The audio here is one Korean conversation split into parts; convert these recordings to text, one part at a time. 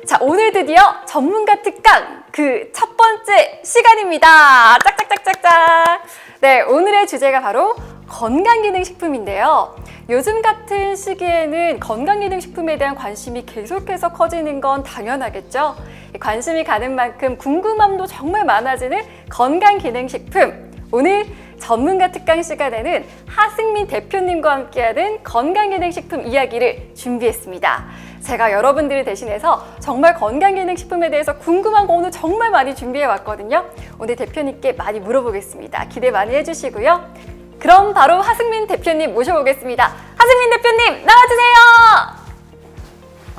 자, 오늘 드디어 전문가 특강 그 첫 번째 시간입니다. 짝짝짝짝짝. 네, 오늘의 주제가 바로 건강기능식품인데요. 요즘 같은 시기에는 건강기능식품에 대한 관심이 계속해서 커지는 건 당연하겠죠. 관심이 가는 만큼 궁금함도 정말 많아지는 건강기능식품. 오늘 전문가 특강 시간에는 하승민 대표님과 함께하는 건강기능식품 이야기를 준비했습니다. 제가 여러분들을 대신해서 정말 건강기능식품에 대해서 궁금한 거 오늘 정말 많이 준비해왔거든요. 오늘 대표님께 많이 물어보겠습니다. 기대 많이 해주시고요. 그럼 바로 하승민 대표님 모셔보겠습니다. 하승민 대표님 나와주세요.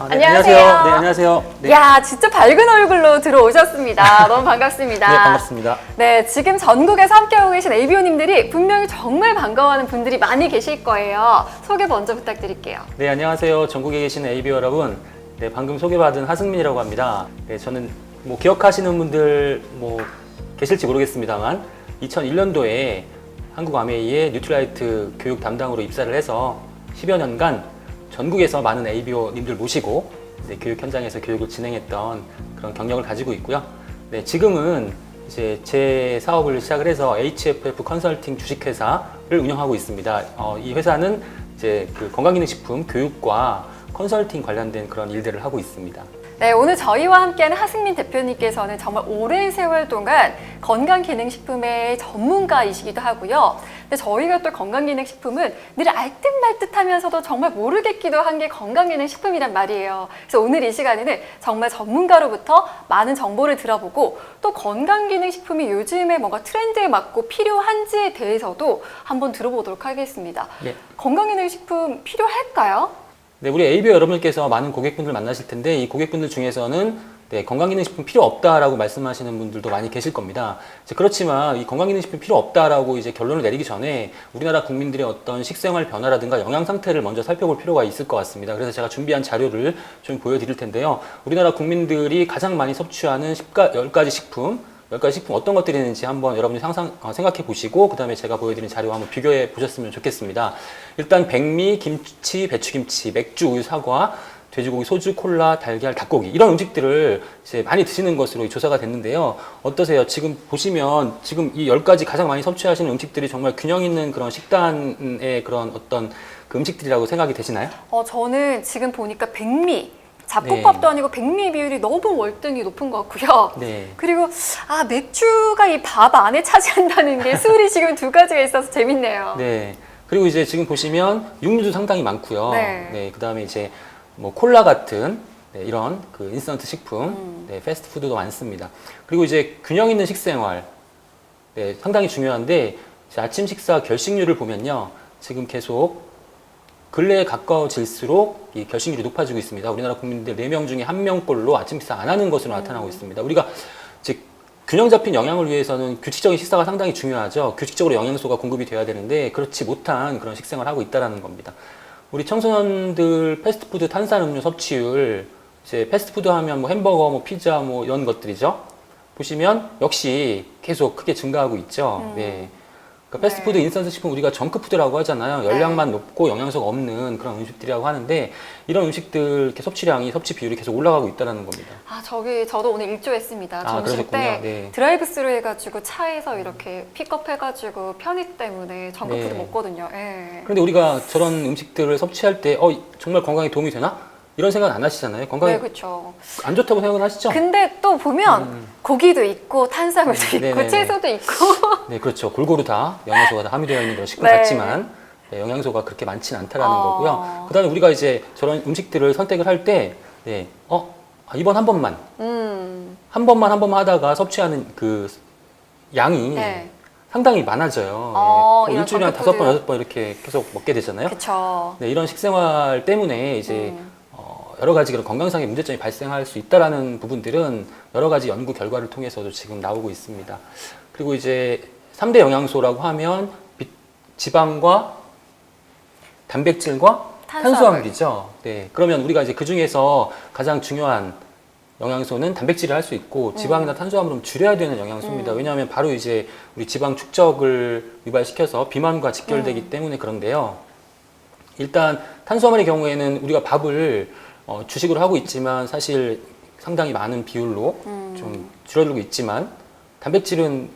네, 안녕하세요. 네, 안녕하세요. 네. 야, 진짜 밝은 얼굴로 들어오셨습니다. 너무 반갑습니다. 네, 반갑습니다. 네, 지금 전국에서 함께하고 계신 ABO님들이 분명히 정말 반가워하는 분들이 많이 계실 거예요. 소개 먼저 부탁드릴게요. 네, 안녕하세요. 전국에 계신 ABO 여러분. 네, 방금 소개받은 하승민이라고 합니다. 네, 저는 기억하시는 분들 계실지 모르겠습니다만 2001년도에 한국아메이의 뉴트라이트 교육 담당으로 입사를 해서 10여 년간 전국에서 많은 ABO님들 모시고 교육 현장에서 교육을 진행했던 그런 경력을 가지고 있고요. 네, 지금은 이제 제 사업을 시작을 해서 HFF 컨설팅 주식회사를 운영하고 있습니다. 이 회사는 이제 그 건강기능식품 교육과 컨설팅 관련된 그런 일들을 하고 있습니다. 네, 오늘 저희와 함께하는 하승민 대표님께서는 정말 오랜 세월 동안 건강기능식품의 전문가이시기도 하고요. 근데 저희가 또 건강기능식품은 늘 알듯말듯하면서도 정말 모르겠기도 한 게 건강기능식품이란 말이에요. 그래서 오늘 이 시간에는 정말 전문가로부터 많은 정보를 들어보고 또 건강기능식품이 요즘에 뭔가 트렌드에 맞고 필요한지에 대해서도 한번 들어보도록 하겠습니다. 네. 건강기능식품 필요할까요? 네, 우리 ABO 여러분께서 많은 고객분들 만나실 텐데 이 고객분들 중에서는 건강기능식품 필요 없다라고 말씀하시는 분들도 많이 계실 겁니다. 그렇지만 이 건강기능식품 필요 없다라고 이제 결론을 내리기 전에 우리나라 국민들의 어떤 식생활 변화라든가 영양 상태를 먼저 살펴볼 필요가 있을 것 같습니다. 그래서 제가 준비한 자료를 좀 보여드릴 텐데요. 우리나라 국민들이 가장 많이 섭취하는 10가지 식품 어떤 것들이 있는지 한번 여러분이 생각해 보시고 그 다음에 제가 보여드린 자료와 한번 비교해 보셨으면 좋겠습니다. 일단 백미, 김치, 배추김치, 맥주, 우유, 사과, 돼지고기, 소주, 콜라, 달걀, 닭고기 이런 음식들을 이제 많이 드시는 것으로 조사가 됐는데요. 어떠세요? 지금 보시면 지금 이 10가지 가장 많이 섭취하시는 음식들이 정말 균형 있는 그런 식단의 그런 어떤 그 음식들이라고 생각이 되시나요? 저는 지금 보니까 백미 잡곡밥도 아니고 백미 비율이 너무 월등히 높은 것 같고요. 네. 그리고 맥주가 이 밥 안에 차지한다는 게 술이 지금 두 가지가 있어서 재밌네요. 네. 그리고 이제 지금 보시면 육류도 상당히 많고요. 네. 네. 그다음에 이제 콜라 같은 이런 그 인스턴트 식품, 패스트푸드도 많습니다. 그리고 이제 균형 있는 식생활, 상당히 중요한데 아침 식사 결식률을 보면요, 지금 계속 근래에 가까워질수록 이 결식률이 높아지고 있습니다. 우리나라 국민들 4명 중에 1명꼴로 아침 식사 안 하는 것으로 나타나고 있습니다. 우리가 즉 균형 잡힌 영양을 위해서는 규칙적인 식사가 상당히 중요하죠. 규칙적으로 영양소가 공급이 돼야 되는데 그렇지 못한 그런 식생활을 하고 있다는 겁니다. 우리 청소년들 패스트푸드 탄산음료 섭취율, 이제 패스트푸드 하면 햄버거, 피자 이런 것들이죠. 보시면 역시 계속 크게 증가하고 있죠. 네. 그러니까 패스트푸드, 인스턴트 식품 우리가 정크푸드라고 하잖아요. 열량만 높고 영양소가 없는 그런 음식들이라고 하는데 이런 음식들 이렇게 섭취 비율이 계속 올라가고 있다는 겁니다. 저도 오늘 일조했습니다. 점심 때 네. 드라이브스루 해가지고 차에서 이렇게 픽업해가지고 편의 때문에 정크푸드 먹거든요. 네. 그런데 우리가 저런 음식들을 섭취할 때 정말 건강에 도움이 되나? 이런 생각 안 하시잖아요. 건강에 그렇죠. 안 좋다고 생각은 하시죠? 근데 또 보면 고기도 있고 탄수화물도 있고 채소도 있고 네, 그렇죠. 골고루 다 영양소가 다 함유되어 있는 그런 식품 같지만 영양소가 그렇게 많지는 않다라는 거고요. 그다음에 우리가 이제 저런 음식들을 선택을 할 때 이번 한 번만 하다가 섭취하는 그 양이 상당히 많아져요. 일주일에 한 5번, 6번 이렇게 계속 먹게 되잖아요. 그쵸. 네, 이런 식생활 때문에 이제 여러 가지 그런 건강상의 문제점이 발생할 수 있다라는 부분들은 여러 가지 연구 결과를 통해서도 지금 나오고 있습니다. 그리고 이제 3대 영양소라고 하면 지방과 단백질과 탄수화물이죠. 네, 그러면 우리가 이제 그 중에서 가장 중요한 영양소는 단백질을 할 수 있고 지방이나 탄수화물은 줄여야 되는 영양소입니다. 왜냐하면 바로 이제 우리 지방 축적을 유발시켜서 비만과 직결되기 때문에 그런데요. 일단 탄수화물의 경우에는 우리가 밥을 주식으로 하고 있지만 사실 상당히 많은 비율로 좀 줄어들고 있지만 단백질은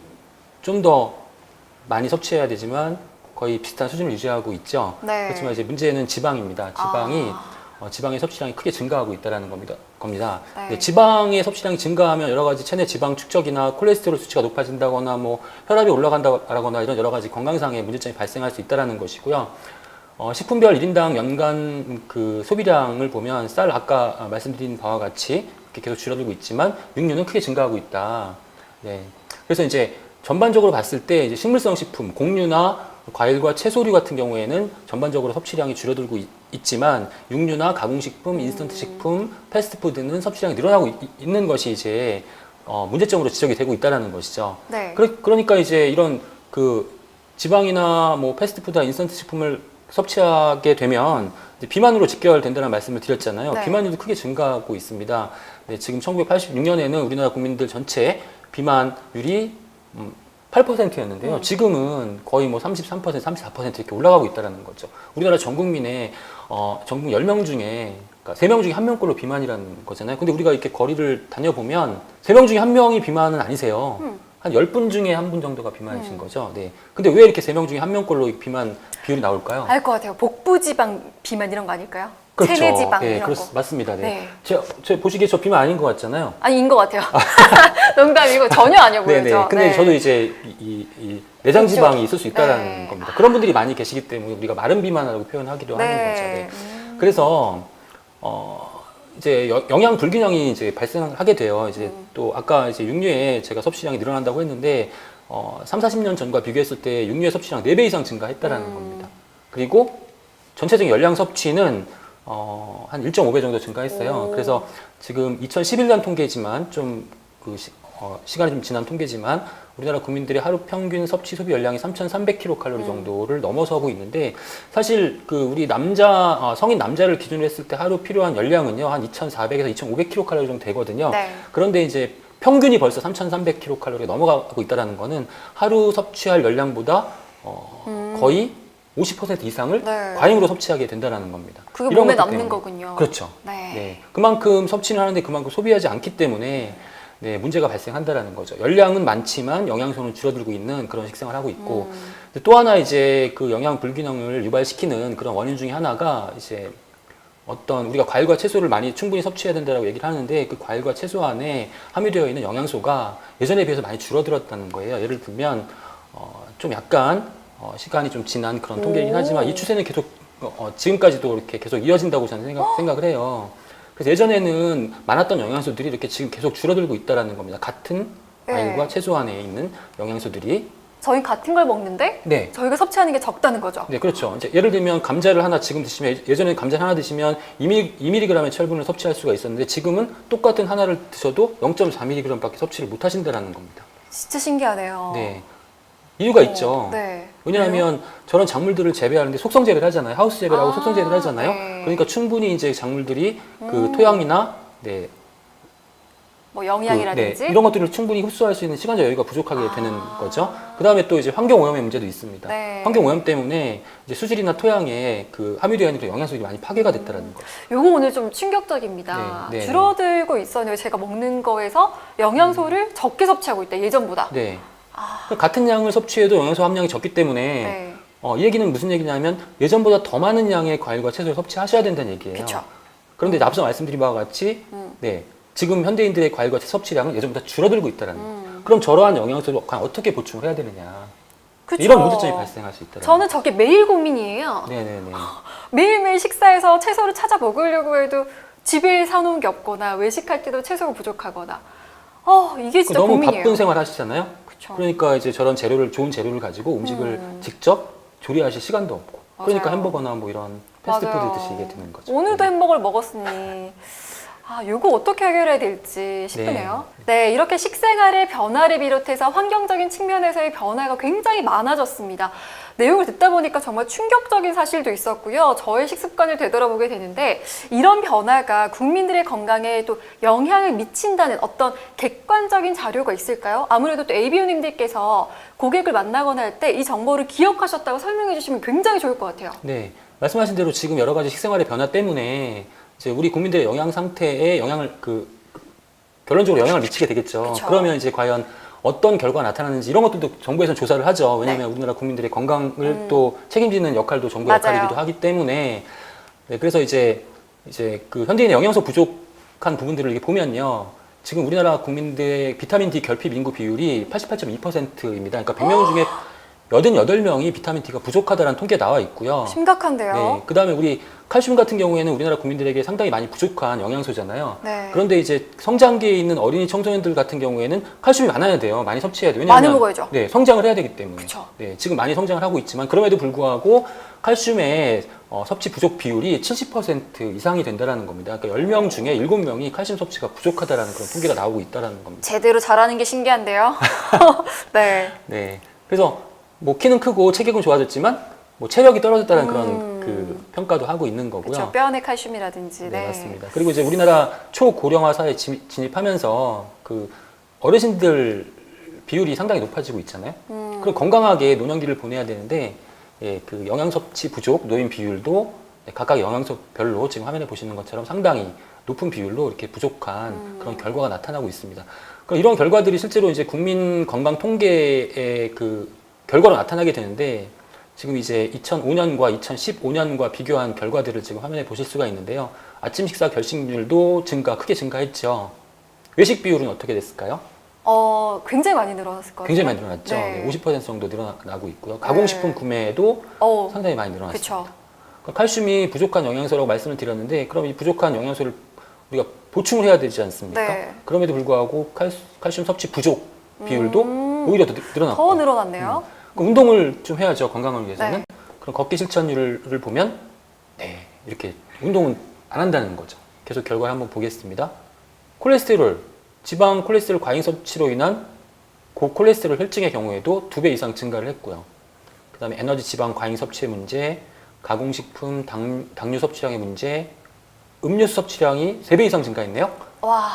좀 더 많이 섭취해야 되지만 거의 비슷한 수준을 유지하고 있죠. 네. 그렇지만 이제 문제는 지방입니다. 지방의 섭취량이 크게 증가하고 있다는 겁니다. 네. 네, 지방의 섭취량이 증가하면 여러 가지 체내 지방 축적이나 콜레스테롤 수치가 높아진다거나 뭐 혈압이 올라간다거나 이런 여러 가지 건강상의 문제점이 발생할 수 있다는 것이고요. 식품별 1인당 연간 그 소비량을 보면 쌀 아까 말씀드린 바와 같이 이렇게 계속 줄어들고 있지만 육류는 크게 증가하고 있다. 네. 그래서 이제 전반적으로 봤을 때 이제 식물성 식품, 곡류나 과일과 채소류 같은 경우에는 전반적으로 섭취량이 줄어들고 있지만 육류나 가공식품, 인스턴트 식품, 패스트푸드는 섭취량이 늘어나고 있는 것이 이제 문제점으로 지적이 되고 있다는 것이죠. 네. 그러니까 이제 이런 그 지방이나 뭐 패스트푸드나 인스턴트 식품을 섭취하게 되면 이제 비만으로 직결된다는 말씀을 드렸잖아요. 네. 비만율도 크게 증가하고 있습니다. 네, 지금 1986년에는 우리나라 국민들 전체 비만율이 8%였는데요. 지금은 거의 뭐 33%, 34% 이렇게 올라가고 있다는 거죠. 우리나라 전 국민의 전국 10명 중에 그러니까 3명 중에 1명꼴로 비만이라는 거잖아요. 근데 우리가 이렇게 거리를 다녀보면 3명 중에 1명이 비만은 아니세요. 한 10분 중에 1분 정도가 비만이신 거죠. 네. 근데 왜 이렇게 3명 중에 1명꼴로 비만 비율이 나올까요? 알 것 같아요. 복부지방 비만 이런 거 아닐까요? 그렇죠. 체내지방 네, 이런 거. 맞습니다. 네. 네. 제 보시기에 저 비만 아닌 것 같잖아요. 아닌 것 같아요. 농담이고 전혀 아니어 보여요. 네네. 근데 저도 이제 이 내장 지방이 있을 수 있다는 네. 겁니다. 그런 분들이 많이 계시기 때문에 우리가 마른 비만이라고 표현하기도 하는 거죠. 네. 그래서 이제 영양 불균형이 이제 발생하게 돼요. 이제 또 아까 이제 육류에 제가 섭취량이 늘어난다고 했는데 3, 40년 전과 비교했을 때 육류의 섭취량 4배 이상 증가했다라는 겁니다. 그리고 전체적인 열량 섭취는 한 1.5배 정도 증가했어요. 그래서 지금 2011년 통계지만 좀 시간이 좀 지난 통계지만 우리나라 국민들의 하루 평균 섭취 소비 열량이 3,300kcal 정도를 넘어서고 있는데 사실 그 우리 성인 남자를 기준으로 했을 때 하루 필요한 열량은요 한 2,400에서 2,500kcal 정도 되거든요. 네. 그런데 이제 평균이 벌써 3,300kcal에 넘어가고 있다는 거는 하루 섭취할 열량보다 거의 50% 이상을 네. 과잉으로 섭취하게 된다는 겁니다. 그게 이런 몸에 것들 남는 때문에. 거군요. 그렇죠. 네. 네. 그만큼 섭취는 하는데 그만큼 소비하지 않기 때문에 네, 문제가 발생한다는 거죠. 열량은 많지만 영양소는 줄어들고 있는 그런 식생활을 하고 있고 또 하나 이제 그 영양 불균형을 유발시키는 그런 원인 중에 하나가 이제 어떤 우리가 과일과 채소를 많이 충분히 섭취해야 된다고 얘기를 하는데 그 과일과 채소 안에 함유되어 있는 영양소가 예전에 비해서 많이 줄어들었다는 거예요. 예를 들면 좀 약간 시간이 좀 지난 그런 통계이긴 하지만 이 추세는 계속 지금까지도 이렇게 계속 이어진다고 저는 생각을 해요. 그래서 예전에는 많았던 영양소들이 이렇게 지금 계속 줄어들고 있다는 겁니다. 같은 과일과 네. 채소 안에 있는 영양소들이 저희 같은 걸 먹는데 네. 저희가 섭취하는 게 적다는 거죠. 네, 그렇죠. 이제 예를 들면 감자를 하나 지금 드시면 예전에는 감자를 하나 드시면 2mg의 철분을 섭취할 수가 있었는데 지금은 똑같은 하나를 드셔도 0.4mg밖에 섭취를 못 하신다는 겁니다. 진짜 신기하네요. 네. 이유가 있죠. 네. 왜냐하면 저런 작물들을 재배하는데 속성 재배를 하잖아요. 하우스 재배를 하고 속성 재배를 하잖아요. 네. 그러니까 충분히 이제 작물들이 그 토양이나 네, 뭐 영양이라든지 이런 것들을 충분히 흡수할 수 있는 시간적 여유가 부족하게 되는 거죠. 그 다음에 또 이제 환경 오염의 문제도 있습니다. 네. 환경 오염 때문에 이제 수질이나 토양에 그 함유되어 있는 영양소들이 많이 파괴가 됐다는 거죠. 요거 오늘 좀 충격적입니다. 네, 네. 줄어들고 있었는데 제가 먹는 거에서 영양소를 적게 섭취하고 있다. 예전보다. 네. 같은 양을 섭취해도 영양소 함량이 적기 때문에 네. 이 얘기는 무슨 얘기냐면 예전보다 더 많은 양의 과일과 채소를 섭취하셔야 된다는 얘기예요. 그쵸. 그런데 이제 앞서 말씀드린 바와 같이 네, 지금 현대인들의 과일과 채소 섭취량은 예전보다 줄어들고 있다는 거예요. 그럼 저러한 영양소를 과연 어떻게 보충을 해야 되느냐. 그쵸. 이런 문제점이 발생할 수 있다는 저는 저게 매일 고민이에요. 네네네. 매일매일 식사에서 채소를 찾아 먹으려고 해도 집에 사놓은 게 없거나 외식할 때도 채소가 부족하거나 이게 진짜 너무 고민이에요. 바쁜 생활 하시잖아요. 그쵸. 그러니까 이제 저런 좋은 재료를 가지고 음식을 직접 조리하실 시간도 없고. 그러니까 맞아요. 햄버거나 뭐 이런 패스트푸드 맞아요. 드시게 되는 거죠. 오늘도 네. 햄버거를 먹었으니 요거 어떻게 해결해야 될지 싶으네요. 네, 이렇게 식생활의 변화를 비롯해서 환경적인 측면에서의 변화가 굉장히 많아졌습니다. 내용을 듣다 보니까 정말 충격적인 사실도 있었고요. 저의 식습관을 되돌아보게 되는데 이런 변화가 국민들의 건강에 또 영향을 미친다는 어떤 객관적인 자료가 있을까요? 아무래도 또 ABO님들께서 고객을 만나거나 할 때 이 정보를 기억하셨다고 설명해 주시면 굉장히 좋을 것 같아요. 네, 말씀하신 대로 지금 여러 가지 식생활의 변화 때문에 이제 우리 국민들의 영양 상태에 영향을 결론적으로 영향을 미치게 되겠죠. 그쵸. 그러면 이제 과연 어떤 결과가 나타나는지 이런 것들도 정부에서는 조사를 하죠. 왜냐하면 우리나라 국민들의 건강을 또 책임지는 역할도 정부의 맞아요. 역할이기도 하기 때문에 네, 그래서 이제 그 현대인의 영양소 부족한 부분들을 이렇게 보면요. 지금 우리나라 국민들의 비타민 D 결핍 인구 비율이 88.2%입니다. 그러니까 100명 중에 88명이 비타민 D가 부족하다는 통계가 나와 있고요. 심각한데요. 네, 그 다음에 우리 칼슘 같은 경우에는 우리나라 국민들에게 상당히 많이 부족한 영양소잖아요. 네. 그런데 이제 성장기에 있는 어린이 청소년들 같은 경우에는 칼슘이 많아야 돼요. 많이 섭취해야 돼요. 많이 먹어야죠. 네, 성장을 해야 되기 때문에. 그쵸. 네, 지금 많이 성장을 하고 있지만 그럼에도 불구하고 칼슘의 섭취 부족 비율이 70% 이상이 된다는 겁니다. 그러니까 10명 중에 7명이 칼슘 섭취가 부족하다는 그런 통계가 나오고 있다는 겁니다. 제대로 자라는 게 신기한데요. 네. 네. 그래서 뭐 키는 크고 체격은 좋아졌지만 뭐 체력이 떨어졌다는 그런 그 평가도 하고 있는 거고요. 그렇죠. 뼈 안에 칼슘이라든지. 네, 맞습니다. 그리고 이제 우리나라 초고령화 사회에 진입하면서 그 어르신들 비율이 상당히 높아지고 있잖아요. 그럼 건강하게 노년기를 보내야 되는데 예, 그 영양 섭취 부족 노인 비율도 각각 영양소별로 지금 화면에 보시는 것처럼 상당히 높은 비율로 이렇게 부족한 그런 결과가 나타나고 있습니다. 그럼 이런 결과들이 실제로 이제 국민 건강 통계의 그 결과로 나타나게 되는데 지금 이제 2005년과 2015년과 비교한 결과들을 지금 화면에 보실 수가 있는데요. 아침 식사 결식률도 크게 증가했죠. 외식 비율은 어떻게 됐을까요? 굉장히 많이 늘어났을 거예요. 굉장히 많이 늘어났죠. 네. 50% 정도 늘어나고 있고요. 가공식품 구매도 상당히 많이 늘어났습니다. 그쵸. 그러니까 칼슘이 부족한 영양소라고 말씀을 드렸는데 그럼 이 부족한 영양소를 우리가 보충을 해야 되지 않습니까? 네. 그럼에도 불구하고 칼슘 섭취 부족 비율도 오히려 더 늘어났고 더 늘어났네요. 그럼 운동을 좀 해야죠. 건강을 위해서는. 네. 그럼 걷기 실천율을 보면 네, 이렇게 운동은 안 한다는 거죠. 계속 결과를 한번 보겠습니다. 콜레스테롤, 지방 콜레스테롤 과잉 섭취로 인한 고콜레스테롤 혈증의 경우에도 2배 이상 증가를 했고요. 그 다음에 에너지 지방 과잉 섭취의 문제, 가공식품 당류 섭취량의 문제, 음료수 섭취량이 3배 이상 증가했네요. 와.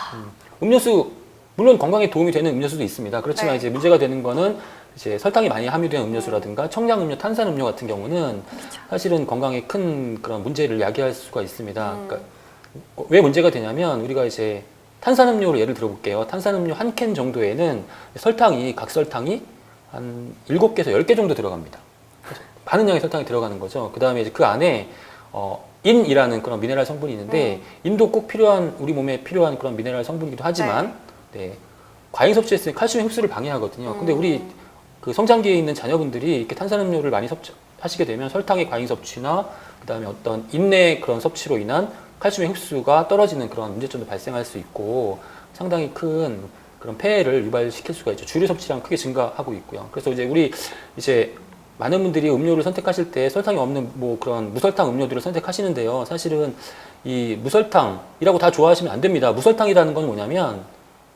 음료수 물론 건강에 도움이 되는 음료수도 있습니다. 그렇지만 네. 이제 문제가 되는 거는 이제 설탕이 많이 함유된 음료수라든가 청량음료, 탄산음료 같은 경우는 사실은 건강에 큰 그런 문제를 야기할 수가 있습니다. 그러니까 왜 문제가 되냐면 우리가 이제 탄산음료를 예를 들어볼게요. 탄산음료 한 캔 정도에는 각 설탕이 한 7개에서 10개 정도 들어갑니다. 많은 양의 설탕이 들어가는 거죠. 그 다음에 이제 그 안에 인이라는 그런 미네랄 성분이 있는데 인도 꼭 우리 몸에 필요한 그런 미네랄 성분이기도 하지만 네, 과잉 섭취했을 때 칼슘의 흡수를 방해하거든요. 근데 우리 그 성장기에 있는 자녀분들이 이렇게 탄산음료를 많이 섭취하시게 되면 설탕의 과잉 섭취나 그 다음에 어떤 인내 그런 섭취로 인한 칼슘의 흡수가 떨어지는 그런 문제점도 발생할 수 있고 상당히 큰 그런 폐해를 유발시킬 수가 있죠. 주류 섭취량 크게 증가하고 있고요. 그래서 이제 많은 분들이 음료를 선택하실 때 설탕이 없는 뭐 그런 무설탕 음료들을 선택하시는데요. 사실은 이 무설탕이라고 다 좋아하시면 안 됩니다. 무설탕이라는 건 뭐냐면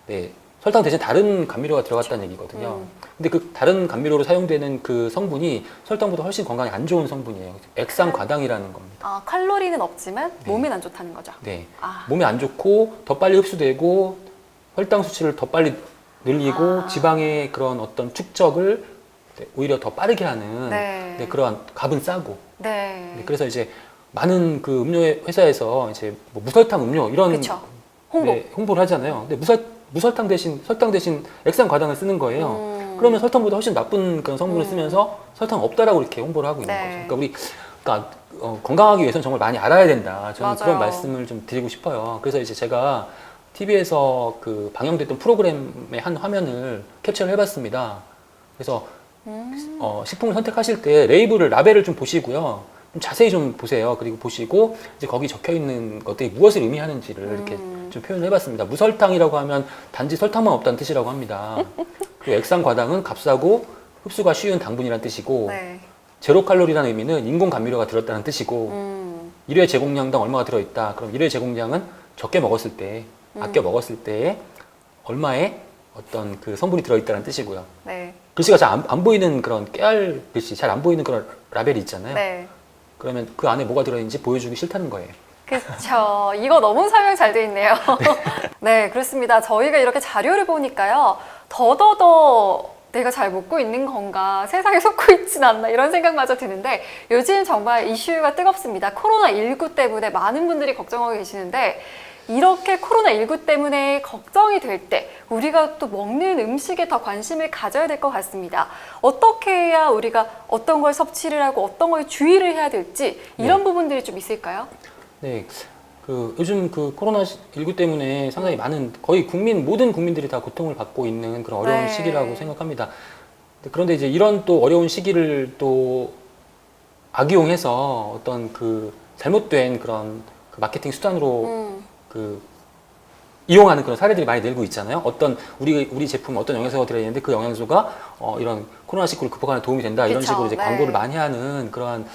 네, 설탕 대신 다른 감미료가 들어갔다는 얘기거든요. 근데 그 다른 감미료로 사용되는 그 성분이 설탕보다 훨씬 건강에 안 좋은 성분이에요. 액상과당이라는 겁니다. 칼로리는 없지만 몸엔 안 좋다는 거죠. 네, 몸에 안 좋고 더 빨리 흡수되고 혈당 수치를 더 빨리 늘리고 지방의 그런 어떤 축적을 오히려 더 빠르게 하는 네, 그러한 값은 싸고. 네, 그래서 이제 많은 그 음료 회사에서 이제 뭐 무설탕 음료 이런 그쵸. 홍보를 하잖아요. 근데 무설탕 대신 설탕 대신 액상과당을 쓰는 거예요. 그러면 설탕보다 훨씬 나쁜 그런 성분을 쓰면서 설탕 없다라고 이렇게 홍보를 하고 있는 거죠. 그러니까 건강하기 위해서는 정말 많이 알아야 된다. 저는 그런 말씀을 좀 드리고 싶어요. 그래서 이제 제가 TV에서 그 방영됐던 프로그램의 한 화면을 캡처를 해봤습니다. 그래서 식품을 선택하실 때 라벨을 좀 보시고요. 좀 자세히 좀 보세요. 그리고 보시고 이제 거기 적혀 있는 것들이 무엇을 의미하는지를 이렇게 좀 표현을 해봤습니다. 무설탕이라고 하면 단지 설탕만 없다는 뜻이라고 합니다. 그리고 액상과당은 값싸고 흡수가 쉬운 당분이라는 뜻이고 제로 칼로리라는 의미는 인공 감미료가 들었다는 뜻이고 일회 제공량당 얼마가 들어있다. 그럼 일회 제공량은 적게 먹었을 때, 아껴 먹었을 때 얼마의 어떤 그 성분이 들어있다는 뜻이고요. 글씨가 잘 안 보이는 그런 깨알 글씨, 잘 안 보이는 그런 라벨이 있잖아요. 그러면 그 안에 뭐가 들어있는지 보여주기 싫다는 거예요. 그렇죠. 이거 너무 설명 잘 돼 있네요. 네, 그렇습니다. 저희가 이렇게 자료를 보니까요. 더더더 내가 잘 먹고 있는 건가, 세상에 속고 있진 않나 이런 생각마저 드는데 요즘 정말 이슈가 뜨겁습니다. 코로나19 때문에 많은 분들이 걱정하고 계시는데 이렇게 코로나19 때문에 걱정이 될 때 우리가 또 먹는 음식에 더 관심을 가져야 될 것 같습니다. 어떻게 해야 우리가 어떤 걸 섭취를 하고 어떤 걸 주의를 해야 될지 이런 부분들이 좀 있을까요? 네. 요즘 코로나19 때문에 상당히 많은, 거의 모든 국민들이 다 고통을 받고 있는 그런 어려운 네. 시기라고 생각합니다. 그런데 이제 이런 또 어려운 시기를 또 악용해서 어떤 잘못된 그런 마케팅 수단으로 이용하는 그런 사례들이 많이 늘고 있잖아요. 우리 제품 어떤 영양소가 들어있는데 그 영양소가 이런 코로나19를 극복하는 데 도움이 된다. 이런 그쵸, 식으로 이제 네. 광고를 많이 하는 그러한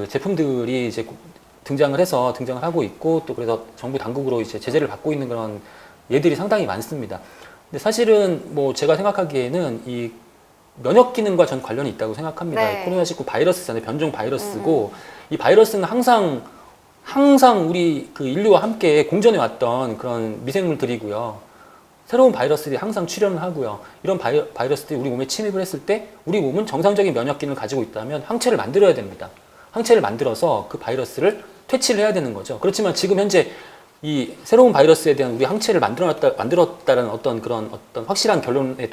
제품들이 이제 등장을 하고 있고, 또 그래서 정부 당국으로 이제 제재를 받고 있는 그런 예들이 상당히 많습니다. 근데 사실은 뭐 제가 생각하기에는 이 면역 기능과 전 관련이 있다고 생각합니다. 네. 코로나19 바이러스잖아요. 변종 바이러스고, 이 바이러스는 항상 우리 인류와 함께 공존해 왔던 그런 미생물들이고요. 새로운 바이러스들이 항상 출현을 하고요. 이런 바이러스들이 우리 몸에 침입을 했을 때 우리 몸은 정상적인 면역 기능을 가지고 있다면 항체를 만들어야 됩니다. 항체를 만들어서 그 바이러스를 퇴치를 해야 되는 거죠. 그렇지만 지금 현재 이 새로운 바이러스에 대한 우리 항체를 만들었다는 어떤 확실한 결론에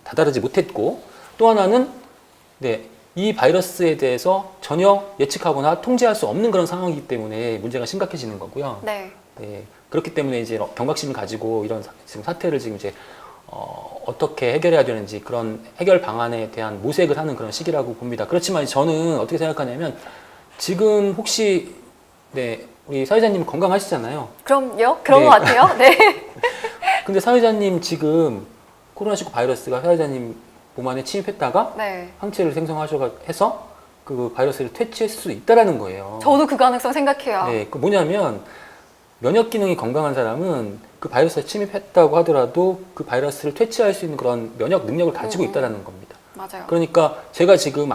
다다르지 못했고, 또 하나는 이 바이러스에 대해서 전혀 예측하거나 통제할 수 없는 그런 상황이기 때문에 문제가 심각해지는 거고요. 네. 그렇기 때문에 이제 경각심을 가지고 이런 지금 사태를 지금 이제 어떻게 해결해야 되는지 그런 해결 방안에 대한 모색을 하는 그런 시기라고 봅니다. 그렇지만 저는 어떻게 생각하냐면, 지금 혹시 우리 사회자님 건강하시잖아요. 그럼요. 그런 네. 것 같아요. 네. 근데 사회자님 지금 코로나19 바이러스가 사회자님 몸 안에 침입했다가 네. 항체를 생성해서 그 바이러스를 퇴치했을 수 있다라는 거예요. 저도 그 가능성 생각해요. 네, 뭐냐면 면역 기능이 건강한 사람은 그 바이러스에 침입했다고 하더라도 그 바이러스를 퇴치할 수 있는 그런 면역 능력을 가지고 있다라는 겁니다. 맞아요. 그러니까 제가 지금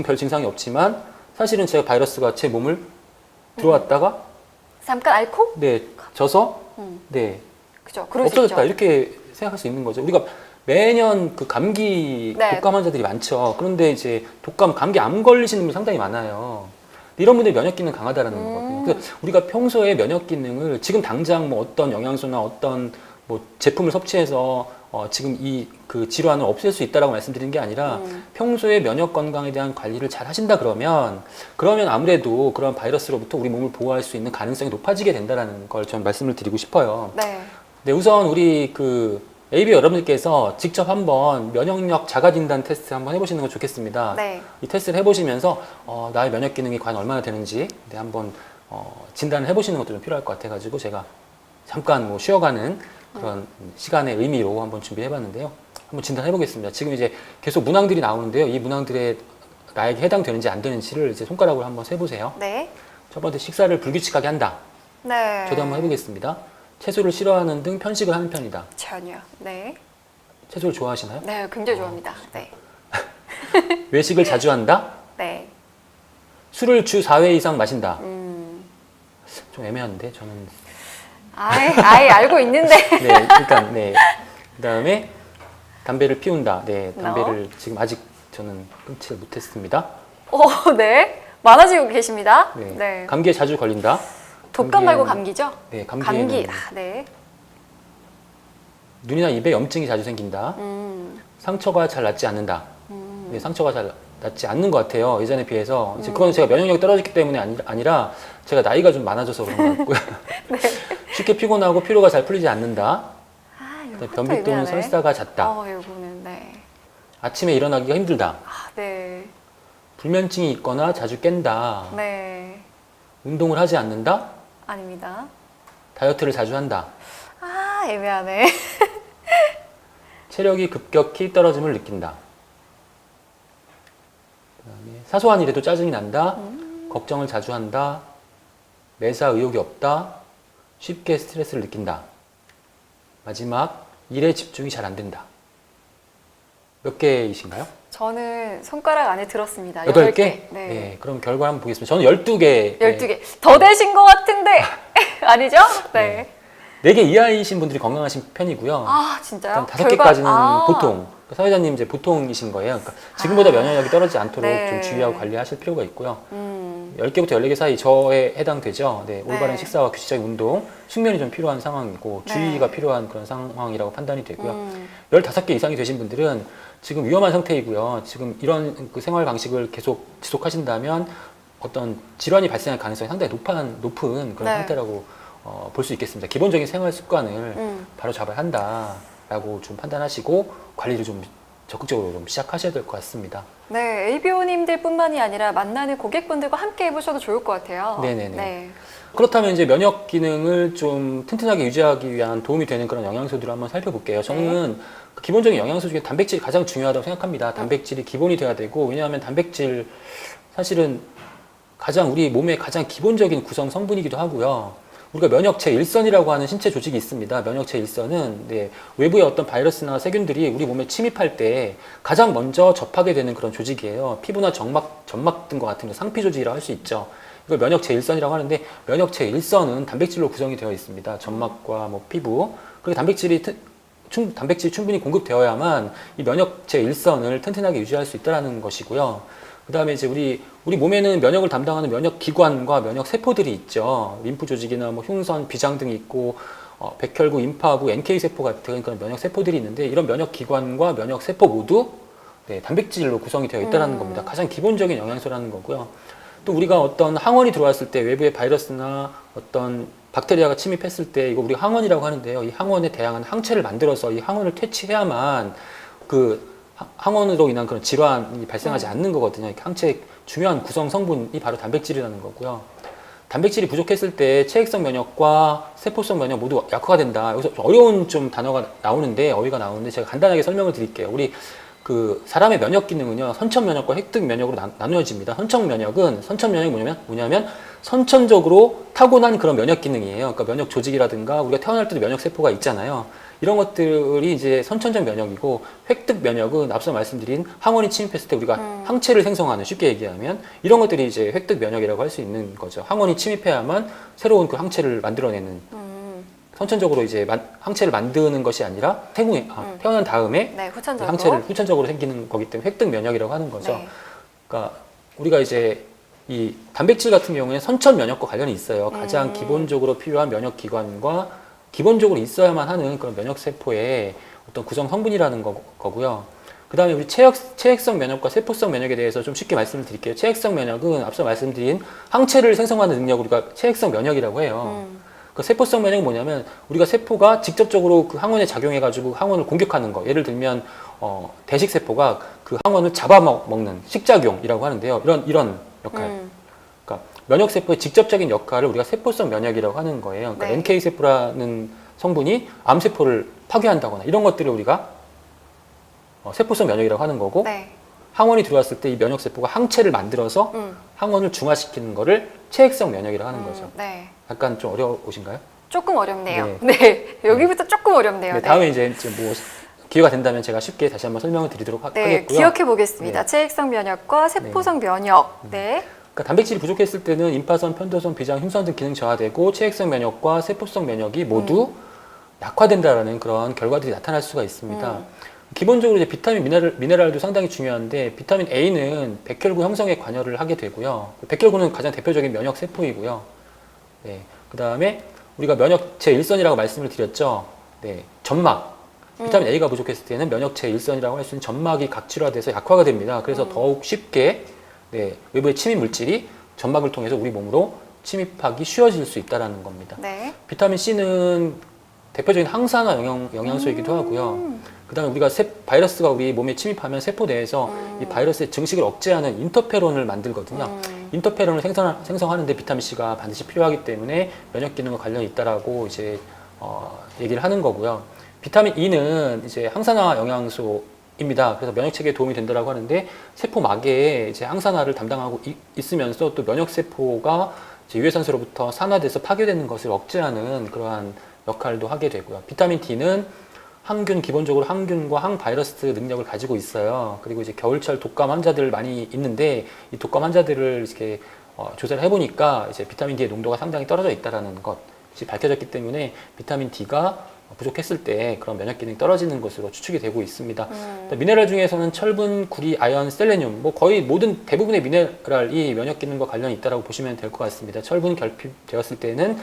별 증상이 없지만 사실은 제가 바이러스가 제 몸을 들어왔다가 잠깐 앓고? 져서 그죠. 그럴 수 없어졌다 있죠. 이렇게 생각할 수 있는 거죠. 우리가 매년 감기 네. 독감 환자들이 많죠. 그런데 이제 감기 암 걸리시는 분이 상당히 많아요. 이런 분들이 면역 기능 강하다라는 거거든요. 그래서 우리가 평소에 면역 기능을 지금 당장 뭐 어떤 영양소나 어떤 뭐 제품을 섭취해서 지금 그 질환을 없앨 수 있다라고 말씀드리는 게 아니라 평소에 면역 건강에 대한 관리를 잘 하신다 그러면 아무래도 그런 바이러스로부터 우리 몸을 보호할 수 있는 가능성이 높아지게 된다라는 걸 전 말씀을 드리고 싶어요. 네. 우선 우리 AB 여러분들께서 직접 한번 면역력 자가 진단 테스트 한번 해보시는 거 좋겠습니다. 네. 이 테스트를 해보시면서 나의 면역 기능이 과연 얼마나 되는지 한번 진단을 해보시는 것도 좀 필요할 것 같아가지고 제가 잠깐 뭐 쉬어가는 그런 시간의 의미로 한번 준비해봤는데요. 한번 진단해보겠습니다. 지금 이제 계속 문항들이 나오는데요. 이 문항들에 나에게 해당되는지 안 되는지를 이제 손가락으로 한번 세보세요. 네. 첫 번째, 식사를 불규칙하게 한다. 네. 저도 한번 해보겠습니다. 채소를 싫어하는 등 편식을 하는 편이다. 전혀. 네. 채소를 좋아하시나요? 네, 굉장히 좋아합니다. 네. 외식을 자주 한다. 네. 술을 주 4회 이상 마신다. 좀 애매한데 저는. 아예 알고 있는데. 그다음에 담배를 피운다. 담배를 지금 아직 저는 끊지 못했습니다. 네. 많아지고 계십니다. 네. 네. 감기에 자주 걸린다. 독감 말고 감기죠? 네, 감기. 감기에는 네. 눈이나 입에 염증이 자주 생긴다. 상처가 잘 낫지 않는다. 상처가 잘 낫지 않는 것 같아요. 예전에 비해서. 이제 그건 제가 면역력이 떨어졌기 때문에 아니라 제가 나이가 좀 많아져서 그런 것 같고요. 네. 쉽게 피곤하고 피로가 잘 풀리지 않는다. 이것도 변비 또는 애매하네. 설사가 잦다. 요거는 네. 아침에 일어나기가 힘들다. 네. 불면증이 있거나 자주 깬다. 네. 운동을 하지 않는다. 아닙니다. 다이어트를 자주 한다. 애매하네. 체력이 급격히 떨어짐을 느낀다. 그다음에 사소한 일에도 짜증이 난다. 걱정을 자주 한다. 매사 의욕이 없다. 쉽게 스트레스를 느낀다. 마지막, 일에 집중이 잘 안 된다. 몇 개이신가요? 저는 손가락 안에 들었습니다. 8개? 네. 네, 그럼 결과 한번 보겠습니다. 저는 12개. 12개. 더 되신 것 같은데. 아니죠? 네. 4개 이하이신 분들이 건강하신 편이고요. 진짜요? 5개까지는 보통. 사회자님 이제 보통이신 거예요. 그러니까 지금보다 면역력이 떨어지지 않도록 네. 좀 주의하고 관리하실 필요가 있고요. 10개부터 14개 사이 저에 해당되죠. 네, 올바른 네. 식사와 규칙적인 운동, 숙면이 좀 필요한 상황이고 네. 주의가 필요한 그런 상황이라고 판단이 되고요. 15개 이상이 되신 분들은 지금 위험한 상태이고요. 지금 이런 그 생활 방식을 계속 지속하신다면 어떤 질환이 발생할 가능성이 상당히 높은 그런 네. 상태라고 볼 수 있겠습니다. 기본적인 생활 습관을 바로 잡아야 한다라고 좀 판단하시고 관리를 좀 적극적으로 좀 시작하셔야 될 것 같습니다. 네, ABO님들뿐만이 아니라 만나는 고객분들과 함께 해보셔도 좋을 것 같아요. 네네네. 네. 그렇다면 이제 면역 기능을 좀 튼튼하게 유지하기 위한 도움이 되는 그런 영양소들을 한번 살펴볼게요. 저는 그 기본적인 영양소 중에 단백질이 가장 중요하다고 생각합니다. 단백질이 기본이 돼야 되고, 왜냐하면 단백질 사실은 가장 우리 몸의 가장 기본적인 구성 성분이기도 하고요. 우리가 면역체 일선이라고 하는 신체 조직이 있습니다. 면역체 일선은 외부의 어떤 바이러스나 세균들이 우리 몸에 침입할 때 가장 먼저 접하게 되는 그런 조직이에요. 피부나 점막 등과 같은 상피 조직이라고 할 수 있죠. 이걸 면역체 일선이라고 하는데, 면역체 일선은 단백질로 구성이 되어 있습니다. 점막과 뭐 피부. 그리고 단백질이 충분히 공급되어야만 이 면역체 일선을 튼튼하게 유지할 수 있다는 것이고요. 그 다음에 이제 우리 몸에는 면역을 담당하는 면역 기관과 면역 세포들이 있죠. 림프 조직이나 뭐 흉선, 비장 등이 있고, 백혈구, 임파구, NK 세포 같은 그런 면역 세포들이 있는데, 이런 면역 기관과 면역 세포 모두 단백질로 구성이 되어 있다는 겁니다. 가장 기본적인 영양소라는 거고요. 또 우리가 어떤 항원이 들어왔을 때, 외부의 바이러스나 어떤 박테리아가 침입했을 때, 이거 우리가 항원이라고 하는데요. 이 항원에 대항하는 항체를 만들어서 이 항원을 퇴치해야만 그 항원으로 인한 그런 질환이 발생하지 않는 거거든요. 항체의 중요한 구성 성분이 바로 단백질이라는 거고요. 단백질이 부족했을 때 체액성 면역과 세포성 면역 모두 약화가 된다. 여기서 어려운 좀 단어가 나오는데, 어휘가 나오는데 제가 간단하게 설명을 드릴게요. 우리 그 사람의 면역 기능은요, 선천 면역과 획득 면역으로 나누어집니다. 선천 면역이 뭐냐면 선천적으로 타고난 그런 면역 기능이에요. 그러니까 면역 조직이라든가 우리가 태어날 때도 면역 세포가 있잖아요. 이런 것들이 이제 선천적 면역이고, 획득 면역은 앞서 말씀드린 항원이 침입했을 때 우리가 항체를 생성하는, 쉽게 얘기하면 이런 것들이 이제 획득 면역이라고 할 수 있는 거죠. 항원이 침입해야만 새로운 그 항체를 만들어내는, 선천적으로 이제 항체를 만드는 것이 아니라 태어난 다음에 네, 후천적으로. 항체를 후천적으로 생기는 거기 때문에 획득 면역이라고 하는 거죠. 네. 그러니까 우리가 이제 이 단백질 같은 경우에 선천 면역과 관련이 있어요. 가장 기본적으로 필요한 면역 기관과 기본적으로 있어야만 하는 그런 면역 세포의 어떤 구성 성분이라는 거고요. 그 다음에 우리 체액성 면역과 세포성 면역에 대해서 좀 쉽게 말씀을 드릴게요. 체액성 면역은 앞서 말씀드린 항체를 생성하는 능력을 우리가 체액성 면역이라고 해요. 그 세포성 면역은 뭐냐면 우리가 세포가 직접적으로 그 항원에 작용해가지고 항원을 공격하는 거. 예를 들면 대식 세포가 그 항원을 잡아먹는 식작용이라고 하는데요. 이런 역할. 그러니까 면역 세포의 직접적인 역할을 우리가 세포성 면역이라고 하는 거예요. 그러니까 네. NK 세포라는 성분이 암 세포를 파괴한다거나 이런 것들을 우리가 세포성 면역이라고 하는 거고, 네. 항원이 들어왔을 때 이 면역 세포가 항체를 만들어서 항원을 중화시키는 거를 체액성 면역이라고 하는 거죠. 네. 약간 좀 어려우신가요? 조금 어렵네요. 네. 여기부터 조금 어렵네요. 네, 다음에 이제 뭐 기회가 된다면 제가 쉽게 다시 한번 설명을 드리도록 네, 하겠고요. 기억해 보겠습니다. 네. 체액성 면역과 세포성 면역. 네. 그러니까 단백질이 부족했을 때는 임파선, 편도선, 비장, 흉선 등 기능 저하되고, 체액성 면역과 세포성 면역이 모두 약화된다라는 그런 결과들이 나타날 수가 있습니다. 기본적으로 이제 비타민, 미네랄도 상당히 중요한데, 비타민 A는 백혈구 형성에 관여를 하게 되고요. 백혈구는 가장 대표적인 면역 세포이고요. 네. 그 다음에 우리가 면역체 일선이라고 말씀을 드렸죠. 네. 점막. 비타민 A가 부족했을 때는 면역체 일선이라고 할 수 있는 점막이 각질화돼서 약화가 됩니다. 그래서 더욱 쉽게 외부의 침입 물질이 점막을 통해서 우리 몸으로 침입하기 쉬워질 수 있다는 겁니다. 네. 비타민 C는 대표적인 항산화 영양소이기도 하고요. 그 다음에 우리가 바이러스가 우리 몸에 침입하면 세포 내에서 이 바이러스의 증식을 억제하는 인터페론을 만들거든요. 인터페론을 생성하는데 비타민 C가 반드시 필요하기 때문에 면역 기능과 관련이 있다라고 이제 얘기를 하는 거고요. 비타민 E는 이제 항산화 영양소입니다. 그래서 면역 체계에 도움이 된다라고 하는데, 세포막에 이제 항산화를 담당하고 있으면서 또 면역 세포가 이제 유해산소로부터 산화돼서 파괴되는 것을 억제하는 그러한 역할도 하게 되고요. 비타민 D는 기본적으로 항균과 항바이러스 능력을 가지고 있어요. 그리고 이제 겨울철 독감 환자들 많이 있는데, 이 독감 환자들을 이렇게 조사를 해보니까 이제 비타민 D의 농도가 상당히 떨어져 있다라는 것이 밝혀졌기 때문에 비타민 D가 부족했을 때 그런 면역 기능이 떨어지는 것으로 추측이 되고 있습니다. 미네랄 중에서는 철분, 구리, 아연, 셀레늄 뭐 거의 모든 대부분의 미네랄이 면역 기능과 관련이 있다고 보시면 될 것 같습니다. 철분 결핍되었을 때는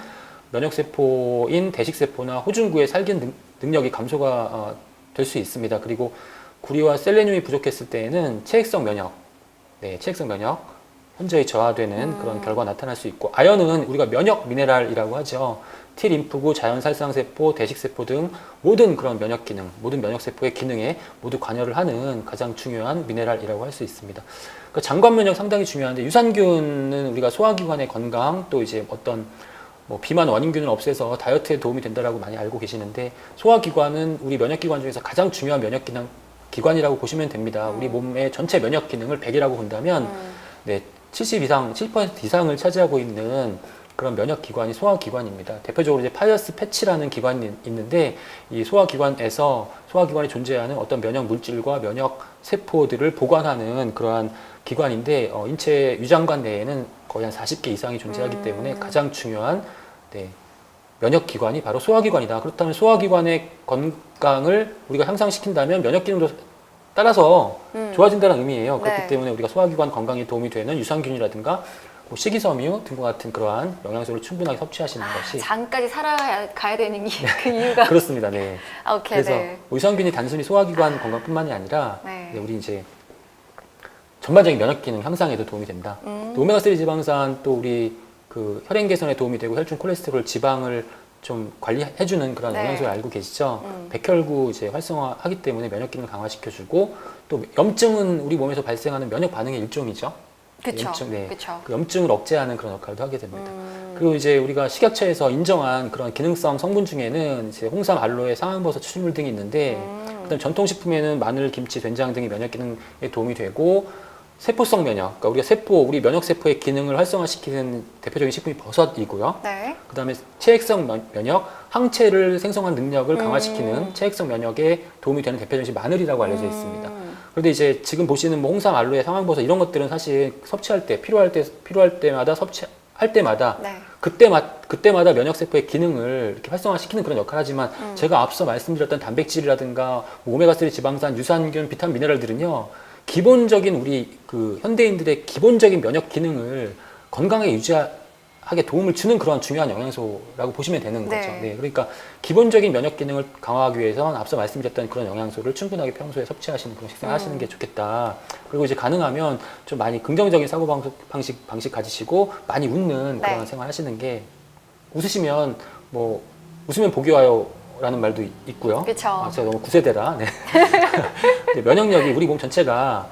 면역 세포인 대식 세포나 호중구의 살균 능력이 감소가 될 수 있습니다. 그리고 구리와 셀레늄이 부족했을 때에는 체액성 면역, 체액성 면역 현저히 저하되는 그런 결과가 나타날 수 있고, 아연은 우리가 면역 미네랄이라고 하죠. T 림프구, 자연 살상세포, 대식세포 등 모든 그런 면역 기능, 모든 면역세포의 기능에 모두 관여를 하는 가장 중요한 미네랄이라고 할 수 있습니다. 그러니까 장관 면역 상당히 중요한데, 유산균은 우리가 소화기관의 건강, 또 이제 어떤 뭐 비만 원인균을 없애서 다이어트에 도움이 된다라고 많이 알고 계시는데, 소화기관은 우리 면역기관 중에서 가장 중요한 면역 기관이라고 보시면 됩니다. 우리 몸의 전체 면역 기능을 100이라고 본다면 70 이상, 70% 이상을 차지하고 있는 그런 면역 기관이 소화기관입니다. 대표적으로 이제 파이어스 패치라는 기관이 있는데, 이 소화기관에서 소화기관에 존재하는 어떤 면역 물질과 면역 세포들을 보관하는 그러한 기관인데, 인체 위장관 내에는 거의 한 40개 이상이 존재하기 때문에 가장 중요한 면역 기관이 바로 소화기관이다. 그렇다면 소화기관의 건강을 우리가 향상시킨다면 면역 기능도 따라서 좋아진다는 의미예요. 그렇기 때문에 우리가 소화기관 건강에 도움이 되는 유산균이라든가 뭐 식이섬유 등과 같은 그러한 영양소를 충분하게 섭취하시는 것이, 장까지 살아가야 되는 그 이유가 그렇습니다. 네. 오케이, 그래서 유산균이 단순히 소화기관 건강뿐만이 아니라 네. 우리 이제 전반적인 면역 기능 향상에도 도움이 된다. 또 오메가3 지방산, 또 우리 그 혈행 개선에 도움이 되고 혈중 콜레스테롤 지방을 좀 관리해주는 그런 영양소를 알고 계시죠? 백혈구 이제 활성화하기 때문에 면역 기능을 강화시켜주고, 또 염증은 우리 몸에서 발생하는 면역 반응의 일종이죠. 그쵸. 염증, 그쵸. 그 염증을 억제하는 그런 역할도 하게 됩니다. 그리고 이제 우리가 식약처에서 인정한 그런 기능성 성분 중에는 이제 홍삼, 알로에, 상황버섯, 추출물 등이 있는데, 그다음 전통식품에는 마늘, 김치, 된장 등이 면역 기능에 도움이 되고, 세포성 면역, 그러니까 우리가 우리 면역 세포의 기능을 활성화시키는 대표적인 식품이 버섯이고요. 네. 그다음에 체액성 면역, 항체를 생성한 능력을 강화시키는 체액성 면역에 도움이 되는 대표적인 식품이 마늘이라고 알려져 있습니다. 그런데 이제 지금 보시는 뭐 홍삼, 알로에, 상황버섯 이런 것들은 사실 섭취할 때 필요할 때마다 섭취할 때마다 그때마다 면역 세포의 기능을 이렇게 활성화시키는 그런 역할을 하지만, 제가 앞서 말씀드렸던 단백질이라든가 오메가3 지방산, 유산균, 비타민, 미네랄들은요, 기본적인 우리 그 현대인들의 기본적인 면역 기능을 건강하게 유지하게 도움을 주는 그런 중요한 영양소라고 보시면 되는 거죠. 네, 그러니까 기본적인 면역 기능을 강화하기 위해서는 앞서 말씀드렸던 그런 영양소를 충분하게 평소에 섭취하시는 그런 식생을 하시는 게 좋겠다. 그리고 이제 가능하면 좀 많이 긍정적인 사고방식 가지시고 많이 웃는 그런 생활 하시는 게, 웃으시면 뭐 웃으면 복이 와요 라는 말도 있고요. 그쵸. 제가 너무 구세대라. 네. 면역력이 우리 몸 전체가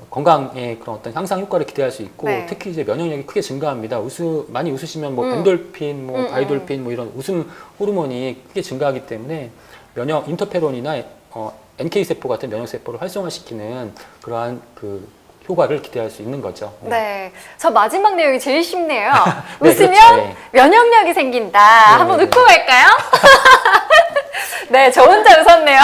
건강에 그런 어떤 향상 효과를 기대할 수 있고, 특히 이제 면역력이 크게 증가합니다. 많이 웃으시면 뭐 엔돌핀, 뭐 바이돌핀, 뭐 이런 웃음 호르몬이 크게 증가하기 때문에 면역 인터페론이나 NK 세포 같은 면역 세포를 활성화시키는 그러한 그 효과를 기대할 수 있는 거죠. 네. 저 마지막 내용이 제일 쉽네요. 네, 웃으면 그렇죠. 면역력이 생긴다. 한번 네. 웃고 갈까요? 네, 저 혼자 웃었네요.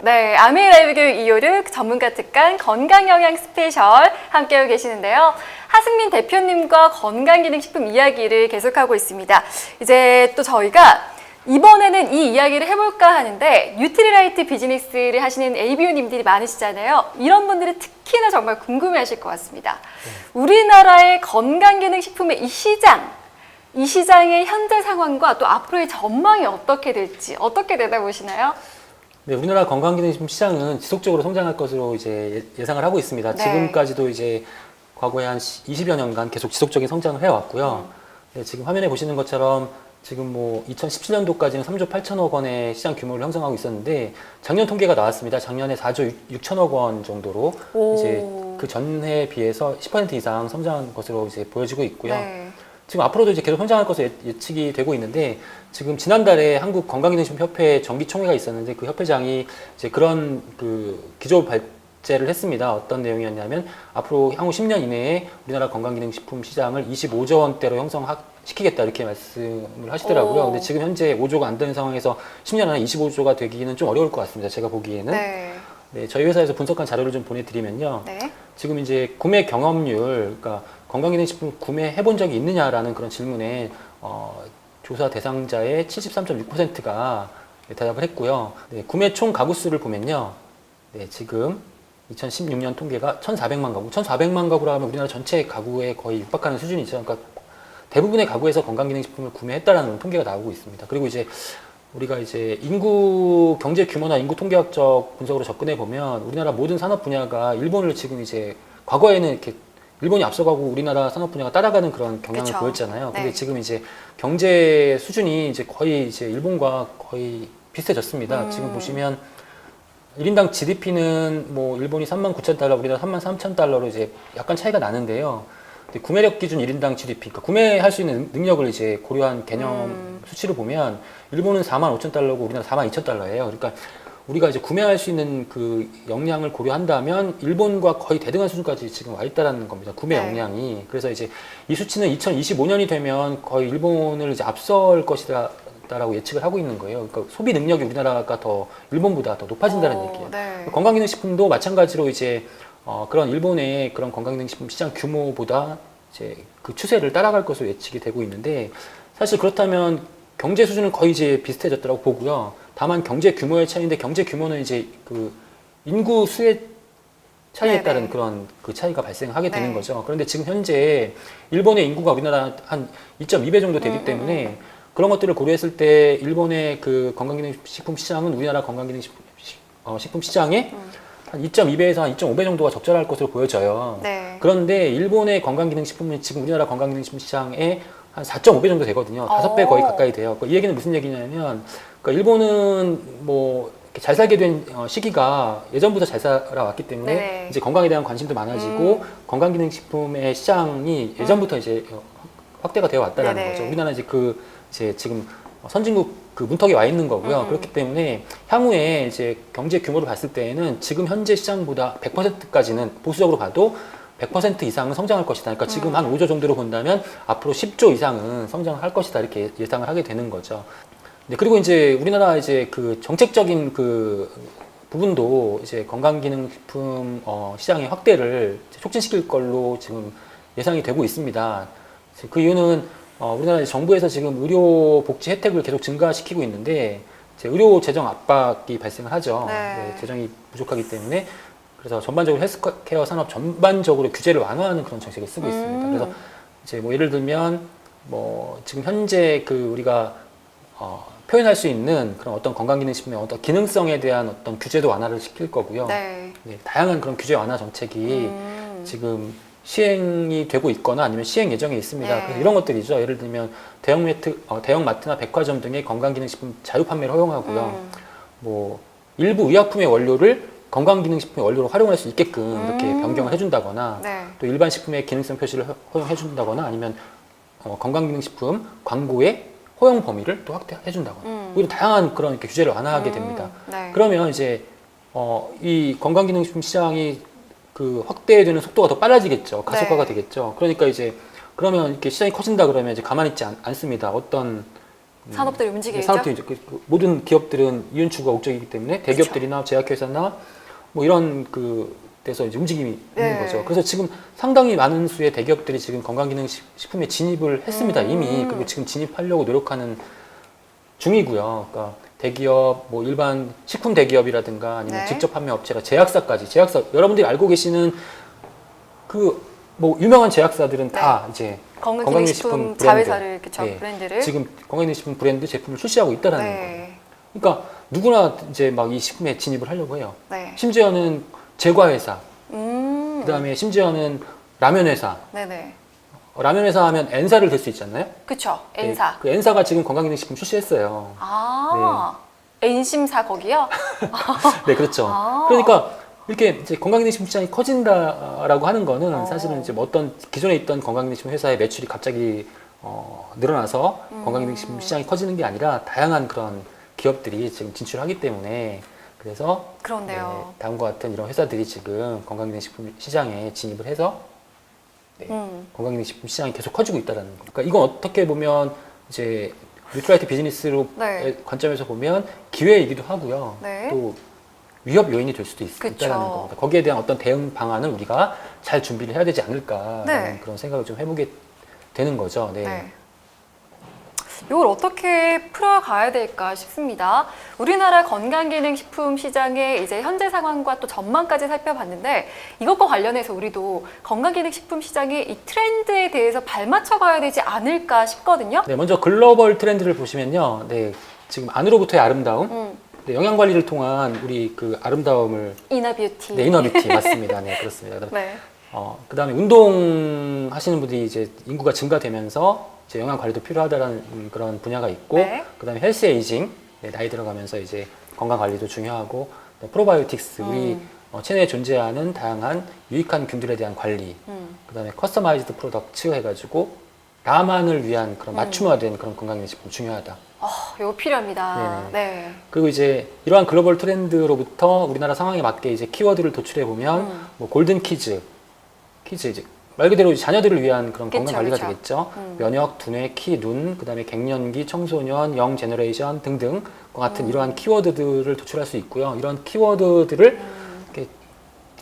네, 아미라이브 교육 256 전문가 특강 건강영양 스페셜 함께하고 계시는데요. 하승민 대표님과 건강기능식품 이야기를 계속하고 있습니다. 이제 또 저희가 이번에는 이 이야기를 해볼까 하는데, 뉴트리라이트 비즈니스를 하시는 ABO님들이 많으시잖아요. 이런 분들은 특히나 정말 궁금해하실 것 같습니다. 우리나라의 건강기능식품의 이 시장의 현재 상황과 또 앞으로의 전망이 어떻게 될지 어떻게 내다보시나요? 네, 우리나라 건강기능식품 시장은 지속적으로 성장할 것으로 이제 예상을 하고 있습니다. 네. 지금까지도 이제 과거에 한 20여 년간 계속 지속적인 성장을 해왔고요. 네, 지금 화면에 보시는 것처럼 지금 뭐 2017년도까지는 3조 8천억 원의 시장 규모를 형성하고 있었는데, 작년 통계가 나왔습니다. 작년에 4조 6천억 원 정도로 이제 그 전해에 비해서 10% 이상 성장한 것으로 이제 보여지고 있고요. 네. 지금 앞으로도 이제 계속 성장할 것으로 예측이 되고 있는데, 지금 지난달에 한국 건강기능식품협회 정기총회가 있었는데, 그 협회장이 이제 그런 그 기조 발제를 했습니다. 어떤 내용이었냐면, 앞으로 향후 10년 이내에 우리나라 건강기능식품 시장을 25조 원대로 형성시키겠다 이렇게 말씀을 하시더라고요. 근데 지금 현재 5조가 안 되는 상황에서 10년 안에 25조가 되기는 좀 어려울 것 같습니다. 제가 보기에는. 네, 저희 회사에서 분석한 자료를 좀 보내드리면요. 지금 이제 구매 경험률, 그러니까 건강기능식품 구매해본 적이 있느냐라는 그런 질문에 조사 대상자의 73.6%가 대답을 했고요. 네, 구매 총 가구 수를 보면요. 네, 지금 2016년 통계가 1,400만 가구. 1,400만 가구라 하면 우리나라 전체 가구에 거의 육박하는 수준이죠. 그러니까 대부분의 가구에서 건강기능식품을 구매했다라는 통계가 나오고 있습니다. 그리고 이제 우리가 이제 인구 경제 규모나 인구 통계학적 분석으로 접근해 보면 우리나라 모든 산업 분야가 일본을 지금 이제 과거에는 이렇게 일본이 앞서가고 우리나라 산업 분야가 따라가는 그런 경향을 그쵸. 보였잖아요. 근데 네. 지금 이제 경제 수준이 이제 거의 이제 일본과 거의 비슷해졌습니다. 지금 보시면 1인당 GDP는 뭐 일본이 39,000달러, 우리나라 33,000달러로 이제 약간 차이가 나는데요. 근데 구매력 기준 1인당 GDP, 그러니까 구매할 수 있는 능력을 이제 고려한 개념 수치를 보면 일본은 45,000달러고 우리나라 42,000달러예요. 그러니까 우리가 이제 구매할 수 있는 그 역량을 고려한다면 일본과 거의 대등한 수준까지 지금 와 있다라는 겁니다. 구매 네. 역량이. 그래서 이제 이 수치는 2025년이 되면 거의 일본을 이제 앞설 것이다. 라고 예측을 하고 있는 거예요. 그러니까 소비 능력이 우리나라가 더 일본보다 더 높아진다는 얘기예요. 네. 건강기능식품도 마찬가지로 이제 그런 일본의 그런 건강기능식품 시장 규모보다 이제 그 추세를 따라갈 것으로 예측이 되고 있는데 사실 그렇다면 경제 수준은 거의 이제 비슷해졌다고 보고요. 다만 경제 규모의 차이인데 경제 규모는 이제 그 인구 수의 차이에 네네. 따른 그런 그 차이가 발생하게 되는 네. 거죠. 그런데 지금 현재 일본의 인구가 우리나라 한 2.2배 정도 되기 때문에 그런 것들을 고려했을 때 일본의 그 건강기능식품 시장은 우리나라 건강기능식품 식품 시장의 한 2.2배에서 한 2.5배 정도가 적절할 것으로 보여져요. 네. 그런데 일본의 건강기능식품은 지금 우리나라 건강기능식품 시장의 한 4.5배 정도 되거든요. 5배 거의 가까이 돼요. 이 얘기는 무슨 얘기냐면, 그러니까 일본은 뭐 이렇게 잘 살게 된 시기가 예전부터 잘 살아왔기 때문에 네. 이제 건강에 대한 관심도 많아지고 건강기능식품의 시장이 예전부터 이제 확대가 되어 왔다라는 네네. 거죠. 우리나라 이제 이제 지금 선진국 그 문턱에 와 있는 거고요. 그렇기 때문에 향후에 이제 경제 규모를 봤을 때에는 지금 현재 시장보다 100%까지는 보수적으로 봐도 100% 이상은 성장할 것이다. 그러니까 지금 한 5조 정도로 본다면 앞으로 10조 이상은 성장할 것이다. 이렇게 예상을 하게 되는 거죠. 네, 그리고 이제 우리나라 이제 그 정책적인 그 부분도 이제 건강기능식품 시장의 확대를 촉진시킬 걸로 지금 예상이 되고 있습니다. 그 이유는 우리나라 정부에서 지금 의료 복지 혜택을 계속 증가시키고 있는데 이제 의료 재정 압박이 발생을 하죠. 네. 네, 재정이 부족하기 때문에 그래서 전반적으로 헬스케어 산업 전반적으로 규제를 완화하는 그런 정책을 쓰고 있습니다. 그래서 이제 뭐 예를 들면 뭐 지금 현재 그 우리가 표현할 수 있는 그런 어떤 건강기능식품의 어떤 기능성에 대한 어떤 규제도 완화를 시킬 거고요. 네. 네, 다양한 그런 규제 완화 정책이 지금 시행이 되고 있거나 아니면 시행 예정에 있습니다. 네. 그래서 이런 것들이죠. 예를 들면 대형마트나 백화점 등의 건강기능식품 자유 판매를 허용하고요. 뭐 일부 의약품의 원료를 건강기능식품의 원료로 활용할 수 있게끔 이렇게 변경을 해준다거나 네. 또 일반 식품의 기능성 표시를 허용해준다거나 아니면 건강기능식품 광고의 허용 범위를 또 확대해준다거나 이런 다양한 그런 이렇게 규제를 완화하게 됩니다. 네. 그러면 이제 이 건강기능식품 시장이 그 확대되는 속도가 더 빨라지겠죠. 가속화가 네. 되겠죠. 그러니까 이제 그러면 이렇게 시장이 커진다 그러면 이제 가만히 있지 않습니다. 어떤 산업들이 움직이겠죠. 산업들이 이제 그 모든 기업들은 이윤 추구가 목적이기 때문에 대기업들이나 제약회사나 뭐 이런 그 데서 이제 움직임이 네. 있는 거죠. 그래서 지금 상당히 많은 수의 대기업들이 지금 건강기능식품에 진입을 했습니다. 이미. 그리고 지금 진입하려고 노력하는 중이고요. 그러니까 대기업, 뭐 일반 식품 대기업이라든가 아니면 네. 직접 판매 업체라 제약사까지, 제약사 여러분들이 알고 계시는 그 뭐 유명한 제약사들은 다 이제 건강기능식품 브랜드, 자회사를 그쵸, 네, 브랜드를 지금 건강기능식품 브랜드 제품을 출시하고 있다라는 거예요. 네. 그러니까 누구나 이제 막 이 식품에 진입을 하려고 해요. 네. 심지어는 제과회사, 그다음에 심지어는 라면회사. 네네. 라면회사 하면 N사를 들 수 있지 않나요? 그쵸. N사. 네, 그 N사가 지금 건강기능식품 출시했어요. 아. N심사 거기요? 네, 그렇죠. 아. 그러니까 이렇게 이제 건강기능식품 시장이 커진다라고 하는 거는 사실은 이제 뭐 어떤 기존에 있던 건강기능식품 회사의 매출이 갑자기 늘어나서 건강기능식품 시장이 커지는 게 아니라 다양한 그런 기업들이 지금 진출하기 때문에 그래서 그런데요. 네, 다음과 같은 이런 회사들이 지금 건강기능식품 시장에 진입을 해서 네, 건강기능식품 시장이 계속 커지고 있다는 거. 그러니까 이건 어떻게 보면 이제 뉴트라이트 비즈니스로 네. 관점에서 보면 기회이기도 하고요. 네. 또 위협 요인이 될 수도 그쵸. 있다는 겁니다. 거기에 대한 어떤 대응 방안을 우리가 잘 준비를 해야 되지 않을까라는 네. 그런 생각을 좀 해보게 되는 거죠. 네. 네. 이걸 어떻게 풀어가야 될까 싶습니다. 우리나라 건강기능식품 시장의 이제 현재 상황과 또 전망까지 살펴봤는데 이것과 관련해서 우리도 건강기능식품 시장의 이 트렌드에 대해서 발맞춰가야 되지 않을까 싶거든요. 네, 먼저 글로벌 트렌드를 보시면요. 네, 지금 안으로부터의 아름다움, 네, 영양 관리를 통한 우리 그 아름다움을 이너뷰티. 네, 이너뷰티 맞습니다. 네, 그렇습니다. 네. 그다음에 운동하시는 분들이 이제 인구가 증가되면서 이제 영양 관리도 필요하다라는 그런 분야가 있고, 네. 그다음에 헬스 에이징, 네, 나이 들어가면서 이제 건강 관리도 중요하고, 네, 프로바이오틱스, 우리 체내에 존재하는 다양한 유익한 균들에 대한 관리, 그다음에 커스터마이즈드 프로덕트 해가지고 나만을 위한 그런 맞춤화된 그런 건강기능식품 중요하다. 이거 필요합니다. 네. 그리고 이제 이러한 글로벌 트렌드로부터 우리나라 상황에 맞게 이제 키워드를 도출해 보면 뭐 골든 키즈 이제 말 그대로 자녀들을 위한 그런 건강 관리가 그쵸. 되겠죠. 면역, 두뇌, 키, 눈, 그다음에 갱년기, 청소년, 영 제너레이션 등등 같은 이러한 키워드들을 도출할 수 있고요. 이런 키워드들을 이렇게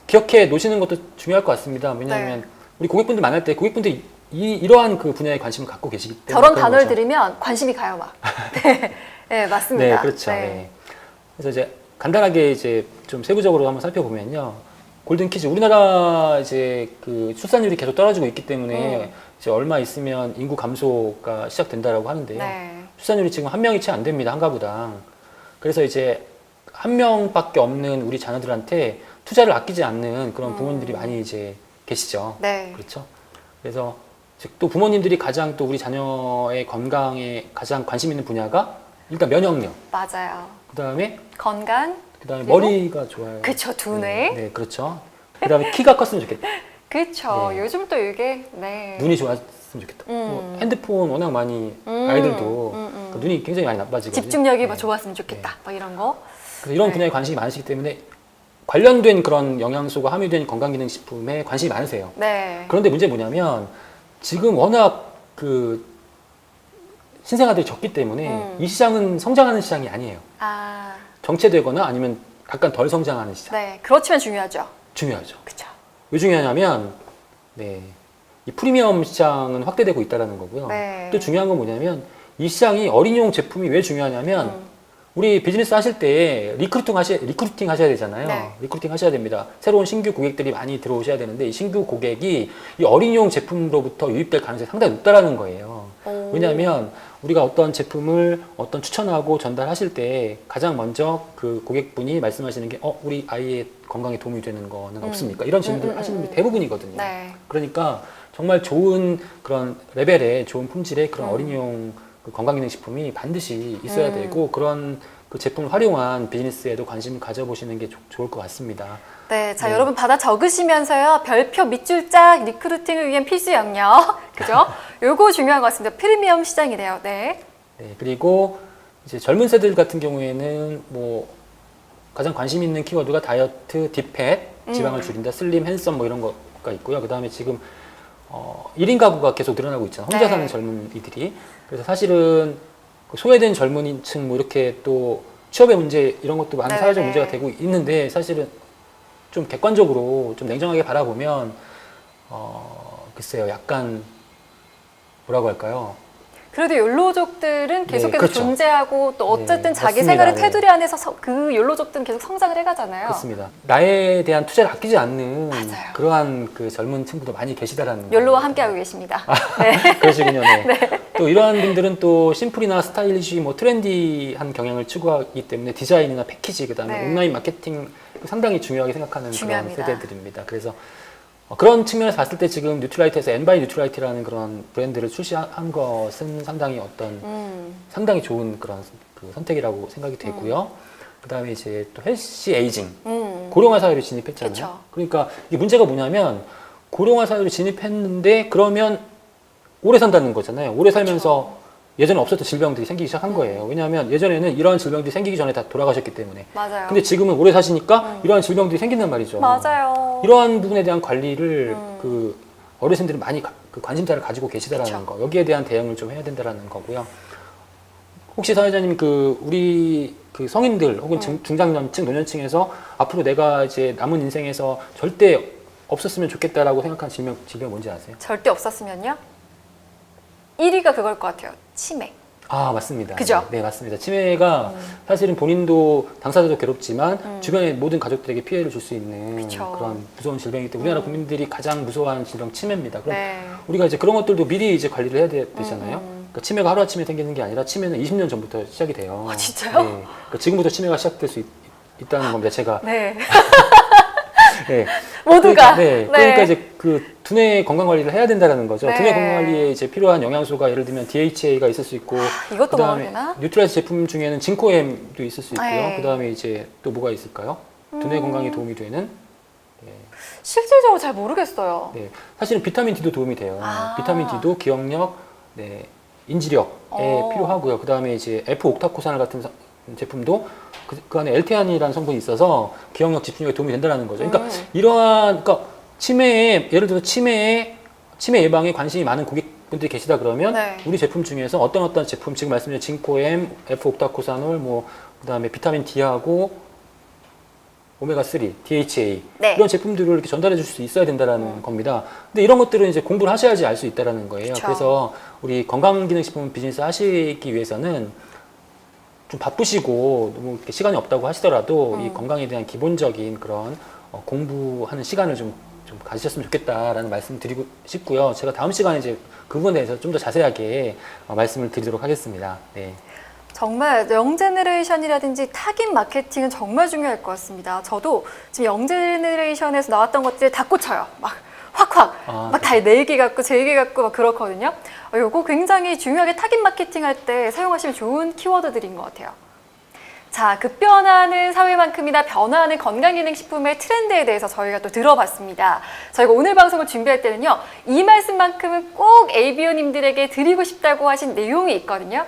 기억해 놓으시는 것도 중요할 것 같습니다. 왜냐하면 우리 고객분들 만날 때 고객분들이 이러한 그 분야에 관심을 갖고 계시기 때문에 저런 그런 단어를 거죠. 들으면 관심이 가요, 막. 네, 네, 맞습니다. 네, 그렇죠. 네. 네. 그래서 이제 간단하게 이제 좀 세부적으로 한번 살펴보면요. 골든 키즈 우리나라 이제 그 출산율이 계속 떨어지고 있기 때문에 이제 얼마 있으면 인구 감소가 시작된다라고 하는데요. 네. 출산율이 지금 한 명이 채 안 됩니다, 한 가구당. 그래서 이제 한 명밖에 없는 우리 자녀들한테 투자를 아끼지 않는 그런 부모님들이 많이 이제 계시죠. 네. 그렇죠. 그래서 즉 또 부모님들이 가장 또 우리 자녀의 건강에 가장 관심 있는 분야가 일단 면역력, 맞아요. 그다음에 건강. 그리고 머리가 좋아요. 그쵸, 두뇌. 네, 네, 그렇죠. 그다음에 키가 컸으면 좋겠다. 그쵸. 네. 요즘 또 이게, 네. 눈이 좋았으면 좋겠다. 뭐 핸드폰 워낙 많이 아이들도 그 눈이 굉장히 많이 나빠지거든요. 집중력이 네. 막 좋았으면 좋겠다. 막 이런 거. 그래서 이런 네. 분야에 관심이 많으시기 때문에 관련된 그런 영양소가 함유된 건강기능식품에 관심이 많으세요. 네. 그런데 문제 뭐냐면 지금 워낙 그 신생아들이 적기 때문에 이 시장은 성장하는 시장이 아니에요. 아, 정체되거나 아니면 약간 덜 성장하는 시장. 네. 그렇지만 중요하죠. 중요하죠. 그쵸. 왜 중요하냐면 네, 이 프리미엄 시장은 확대되고 있다는 거고요. 네. 또 중요한 건 뭐냐면 이 시장이 어린이용 제품이 왜 중요하냐면 우리 비즈니스 하실 때 리크루팅 하셔야 되잖아요. 네. 리크루팅 하셔야 됩니다. 새로운 신규 고객들이 많이 들어오셔야 되는데 이 신규 고객이 이 어린이용 제품으로부터 유입될 가능성이 상당히 높다라는 거예요. 오. 왜냐하면 우리가 어떤 제품을 추천하고 전달하실 때 가장 먼저 그 고객분이 말씀하시는 게 우리 아이의 건강에 도움이 되는 거는 없습니까? 이런 질문들 하시는 분이 대부분이거든요. 네. 그러니까 정말 좋은 그런 레벨의 좋은 품질의 그런 어린이용 그 건강기능식품이 반드시 있어야 되고 그런 그 제품을 활용한 비즈니스에도 관심을 가져보시는 게 좋을 것 같습니다. 네, 자 여러분 받아 적으시면서요. 별표 밑줄 짝 리크루팅을 위한 필수 영역, 그죠? 요거 중요한 것 같습니다. 프리미엄 시장이네요. 네. 네, 그리고 이제 젊은 세대들 같은 경우에는 뭐 가장 관심 있는 키워드가 다이어트, 디펫, 지방을 줄인다, 슬림, 핸섬 뭐 이런 거가 있고요. 그 다음에 지금 1인 가구가 계속 늘어나고 있잖아요. 혼자 네. 사는 젊은이들이. 그래서 사실은 그 소외된 젊은이층 뭐 이렇게 또 취업의 문제 이런 것도 많은 네, 사회적 네. 문제가 되고 있는데 사실은 좀 객관적으로 좀 냉정하게 바라보면 글쎄요, 약간 뭐라고 할까요? 그래도 욜로족들은 계속해서 그렇죠. 존재하고 또 어쨌든 네, 자기 맞습니다. 생활의 네. 테두리 안에서 그 욜로족들은 계속 성장을 해가잖아요. 그렇습니다. 나에 대한 투자를 아끼지 않는 맞아요. 그러한 그 젊은 층들도 많이 계시다라는 욜로와 거예요. 함께하고 계십니다. 그러시군요. 네. 또 이러한 분들은 또 심플이나 스타일리시, 뭐 트렌디한 경향을 추구하기 때문에 디자인이나 패키지, 그다음에 네. 온라인 마케팅 상당히 중요하게 생각하는 중요합니다. 그런 세대들입니다. 그래서 그런 측면에서 봤을 때 지금 뉴트라이트에서 엔바이 뉴트라이트라는 그런 브랜드를 출시한 것은 상당히 상당히 좋은 그런 그 선택이라고 생각이 되고요. 그다음에 이제 또 헬시 에이징, 고령화 사회로 진입했잖아요. 그쵸. 그러니까 이게 문제가 뭐냐면 고령화 사회로 진입했는데 그러면 오래 산다는 거잖아요. 오래 살면서 예전에 없었던 질병들이 생기기 시작한 거예요. 왜냐하면 예전에는 이러한 질병들이 생기기 전에 다 돌아가셨기 때문에. 맞아요. 근데 지금은 오래 사시니까 이러한 질병들이 생긴단 말이죠. 맞아요. 이러한 부분에 대한 관리를 그 어르신들이 많이 그 관심사를 가지고 계시다라는 그쵸. 거. 여기에 대한 대응을 좀 해야 된다라는 거고요. 혹시 사회자님 그 우리 그 성인들 혹은 중장년층, 노년층에서 앞으로 내가 이제 남은 인생에서 절대 없었으면 좋겠다라고 생각하는 질병 뭔지 아세요? 절대 없었으면요? 1위가 그걸 것 같아요. 치매. 아, 맞습니다. 그죠? 네, 맞습니다. 치매가 사실은 본인도 당사자도 괴롭지만 주변의 모든 가족들에게 피해를 줄 수 있는 그쵸. 그런 무서운 질병이기 때문에 우리나라 국민들이 가장 무서워하는 질병 치매입니다. 그럼 네. 우리가 이제 그런 것들도 미리 이제 관리를 해야 되잖아요. 그러니까 치매가 하루아침에 생기는 게 아니라 치매는 20년 전부터 시작이 돼요. 아, 진짜요? 네. 그러니까 지금부터 치매가 시작될 수 있다는 겁니다. 제가 네. 네. 모두가. 그러니까 이제 그 두뇌 건강 관리를 해야 된다는 거죠. 네. 두뇌 건강 관리에 이제 필요한 영양소가 예를 들면 DHA가 있을 수 있고, 이것도 먹어야 그다음에 되나? 뉴트라이스 제품 중에는 징코엠도 있을 수 있고요. 네. 그다음에 이제 또 뭐가 있을까요? 두뇌 건강에 도움이 되는 실질적으로 잘 모르겠어요. 네. 사실은 비타민 D도 도움이 돼요. 아. 비타민 D도 기억력, 네, 인지력에 필요하고요. 그다음에 이제 F-옥타코산을 같은 제품도 그 안에 엘테안이라는 성분이 있어서 기억력, 집중력에 도움이 된다는 거죠. 그러니까 이러한, 그러니까 치매에, 예를 들어 치매 예방에 관심이 많은 고객분들이 계시다 그러면 네. 우리 제품 중에서 어떤 제품, 지금 말씀드린 징코엠, F-옥타코산올, 뭐 그다음에 비타민 D하고 오메가3, DHA 네. 이런 제품들을 이렇게 전달해 줄 수 있어야 된다는 겁니다. 근데 이런 것들은 이제 공부를 하셔야지 알 수 있다는 거예요. 그쵸. 그래서 우리 건강기능식품 비즈니스 하시기 위해서는 좀 바쁘시고 너무 이렇게 시간이 없다고 하시더라도 이 건강에 대한 기본적인 그런 공부하는 시간을 좀 가지셨으면 좋겠다라는 말씀 드리고 싶고요. 제가 다음 시간에 이제 그 부분에 대해서 좀 더 자세하게 말씀을 드리도록 하겠습니다. 네. 정말 영제너레이션이라든지 타깃 마케팅은 정말 중요할 것 같습니다. 저도 지금 영제너레이션에서 나왔던 것들 다 꽂혀요. 막 확확 막 다 내 얘기 같고 제 얘기 같고 막 그렇거든요. 요거 굉장히 중요하게 타깃 마케팅 할 때 사용하시면 좋은 키워드들인 것 같아요. 자, 급변하는 사회만큼이나 변화하는 건강기능식품의 트렌드에 대해서 저희가 또 들어봤습니다. 저희가 오늘 방송을 준비할 때는요, 이 말씀만큼은 꼭 ABO님들에게 드리고 싶다고 하신 내용이 있거든요.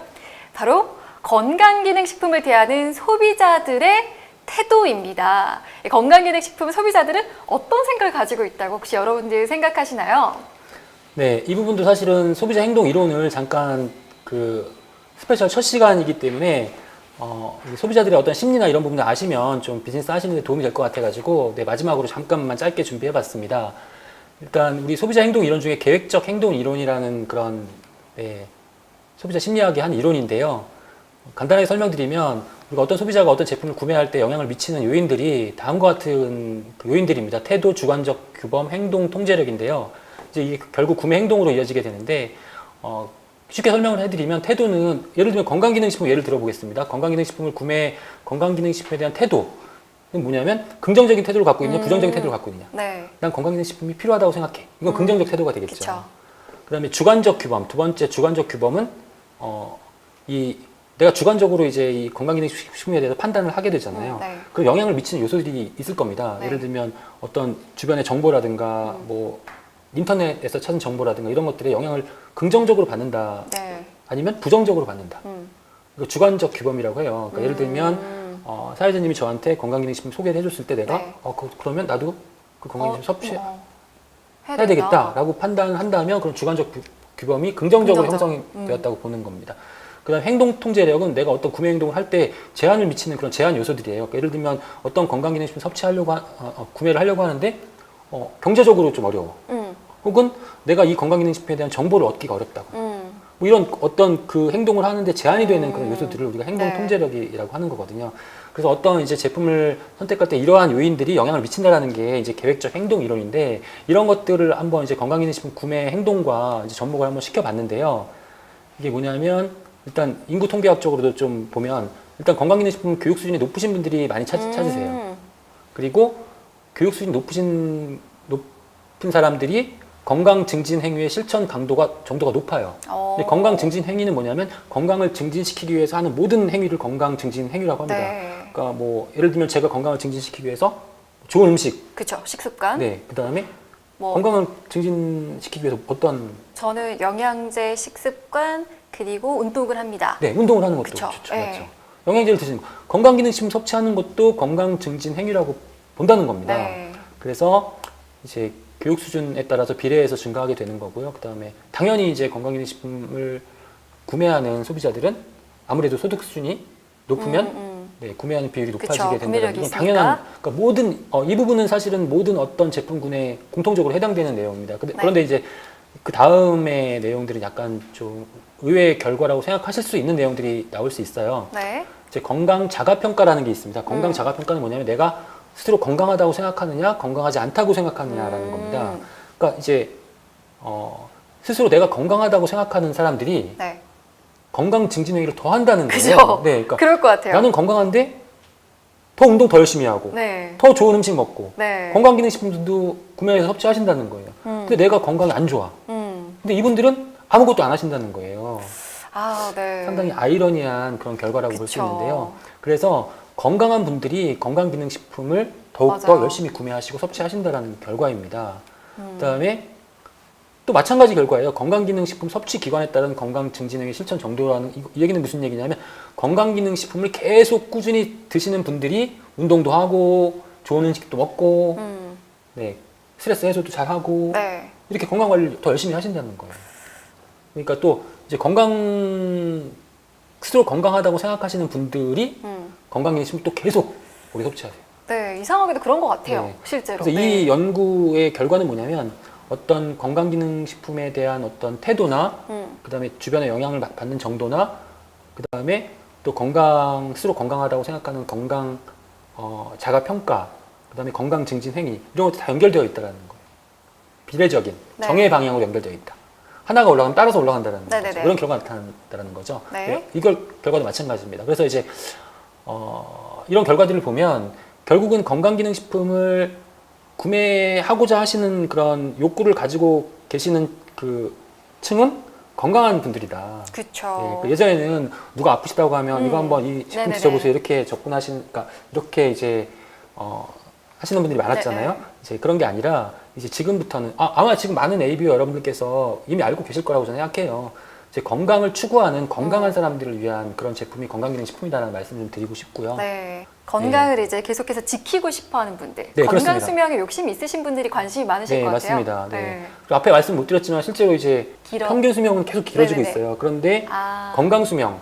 바로 건강기능식품을 대하는 소비자들의 태도입니다. 건강기능식품 소비자들은 어떤 생각을 가지고 있다고 혹시 여러분들 생각하시나요? 네, 이 부분도 사실은 소비자 행동 이론을 잠깐 그 스페셜 첫 시간이기 때문에 소비자들의 어떤 심리나 이런 부분을 아시면 좀 비즈니스 하시는 데 도움이 될 것 같아가지고 네, 마지막으로 잠깐만 짧게 준비해봤습니다. 일단 우리 소비자 행동 이론 중에 계획적 행동 이론이라는 그런 네, 소비자 심리학의 한 이론인데요. 간단하게 설명드리면 우리가 어떤 소비자가 어떤 제품을 구매할 때 영향을 미치는 요인들이 다음과 같은 그 요인들입니다. 태도, 주관적 규범, 행동, 통제력인데요. 이제 이게 결국 구매 행동으로 이어지게 되는데 쉽게 설명을 해드리면 태도는 예를 들면 건강기능식품 예를 들어보겠습니다. 건강기능식품에 대한 태도는 뭐냐면 긍정적인 태도를 갖고 있느냐 부정적인 태도를 갖고 있느냐. 네. 난 건강기능식품이 필요하다고 생각해. 이건 긍정적 태도가 되겠죠. 그쵸. 그다음에 주관적 규범, 두 번째 주관적 규범은 내가 주관적으로 이제 이 건강기능식품에 대해서 판단을 하게 되잖아요. 네. 그 영향을 미치는 요소들이 있을 겁니다. 네. 예를 들면 어떤 주변의 정보라든가 뭐 인터넷에서 찾은 정보라든가 이런 것들에 영향을 긍정적으로 받는다. 네. 아니면 부정적으로 받는다. 이거 주관적 규범이라고 해요. 그러니까 예를 들면 사회자님이 저한테 건강기능식품 소개를 해줬을 때 내가 네. 그러면 나도 그 건강기능식품 섭취해야 해야 되겠다라고 판단한다면 그런 주관적 규범이 긍정적으로 긍정적. 형성이 되었다고 보는 겁니다. 그다음 행동 통제력은 내가 어떤 구매 행동을 할 때 제한을 미치는 그런 제한 요소들이에요. 그러니까 예를 들면 어떤 건강기능식품 섭취하려고 구매를 하려고 하는데 경제적으로 좀 어려워. 혹은 내가 이 건강기능식품에 대한 정보를 얻기가 어렵다고. 뭐 이런 어떤 그 행동을 하는데 제한이 되는 그런 요소들을 우리가 행동 네. 통제력이라고 하는 거거든요. 그래서 어떤 이제 제품을 선택할 때 이러한 요인들이 영향을 미친다라는 게 이제 계획적 행동 이론인데 이런 것들을 한번 이제 건강기능식품 구매 행동과 이제 접목을 한번 시켜봤는데요. 이게 뭐냐면 일단 인구 통계학적으로도 좀 보면 일단 건강기능식품 교육 수준이 높으신 분들이 많이 찾으세요. 그리고 교육 수준이 높은 사람들이 건강 증진 행위의 실천 정도가 높아요. 근데 건강 증진 행위는 뭐냐면 건강을 증진시키기 위해서 하는 모든 행위를 건강 증진 행위라고 합니다. 네. 그러니까 뭐 예를 들면 제가 건강을 증진시키기 위해서 좋은 음식, 그쵸. 식습관. 네, 그다음에 뭐 건강을 증진시키기 위해서 어떤 저는 영양제, 식습관 그리고 운동을 합니다. 네, 운동을 하는 것도 그쵸. 좋죠. 네. 맞죠. 영양제를 드시는 거. 건강기능식품 섭취하는 것도 건강 증진 행위라고 본다는 겁니다. 네. 그래서 이제 교육 수준에 따라서 비례해서 증가하게 되는 거고요. 그다음에 당연히 이제 건강기능식품을 구매하는 소비자들은 아무래도 소득 수준이 높으면 네, 구매하는 비율이 그쵸, 높아지게 된다는 구매력이 건 있으니까. 당연한. 그러니까 모든 이 부분은 사실은 모든 어떤 제품군에 공통적으로 해당되는 내용입니다. 그런데 이제 그 다음에 내용들은 약간 좀 의외의 결과라고 생각하실 수 있는 내용들이 나올 수 있어요. 네. 이제 건강 자가평가라는 게 있습니다. 건강 자가평가는 뭐냐면 내가 스스로 건강하다고 생각하느냐, 건강하지 않다고 생각하느냐라는 겁니다. 그러니까 이제 스스로 내가 건강하다고 생각하는 사람들이 네. 건강 증진 행위를 더 한다는 거예요. 그죠? 네, 그러니까 그럴 것 같아요. 나는 건강한데 더 운동 더 열심히 하고 네. 더 좋은 음식 먹고 네. 건강기능식품도 구매해서 섭취하신다는 거예요. 근데 내가 건강이 안 좋아. 근데 이분들은 아무것도 안 하신다는 거예요. 아, 네. 상당히 아이러니한 그런 결과라고 볼 수 그쵸. 있는데요. 그래서 건강한 분들이 건강기능식품을 더욱더 맞아요. 열심히 구매하시고 섭취하신다는 결과입니다. 그다음에 또 마찬가지 결과예요. 건강기능식품 섭취 기관에 따른 건강증진행위 실천 정도라는 이 얘기는 무슨 얘기냐면 건강기능식품을 계속 꾸준히 드시는 분들이 운동도 하고 좋은 음식도 먹고 네, 스트레스 해소도 잘 하고 네. 이렇게 건강 관리를 더 열심히 하신다는 거예요. 그러니까 또 이제 스스로 건강하다고 생각하시는 분들이 건강기능식품 또 계속 오래 섭취하세요. 네, 이상하게도 그런 것 같아요. 네. 실제로. 그래서 네. 이 연구의 결과는 뭐냐면 어떤 건강기능식품에 대한 어떤 태도나 그다음에 주변의 영향을 받는 정도나 그다음에 또 스스로 건강하다고 생각하는 건강 자가평가 그다음에 건강 증진 행위 이런 것도 다 연결되어 있다는 거예요. 비례적인 네. 정의 방향으로 연결되어 있다. 하나가 올라가면 따라서 올라간다는 거죠. 네네네. 그런 결과가 나타난다는 거죠. 네. 이걸 결과도 마찬가지입니다. 그래서 이제 이런 결과들을 보면 결국은 건강기능식품을 구매하고자 하시는 그런 욕구를 가지고 계시는 그 층은 건강한 분들이다. 그쵸. 예전에는 누가 아프시다고 하면 이거 한번 이 식품 네네네. 드셔보세요. 이렇게 그러니까 이렇게 이제 하시는 분들이 많았잖아요. 네네. 이제 그런 게 아니라 이제 지금부터는 아마 지금 많은 ABO 여러분들께서 이미 알고 계실 거라고 저는 생각해요. 이제 건강을 추구하는 건강한 사람들을 위한 그런 제품이 건강기능식품이다라는 말씀을 좀 드리고 싶고요. 네. 건강을 이제 계속해서 지키고 싶어 하는 분들. 네, 건강 그렇습니다. 수명에 욕심이 있으신 분들이 관심이 많으실 네, 것 같아요. 맞습니다. 네. 그리고 앞에 말씀 못 드렸지만 실제로 이제 길어. 평균 수명은 계속 길어지고 네네네. 있어요. 그런데 아. 건강 수명,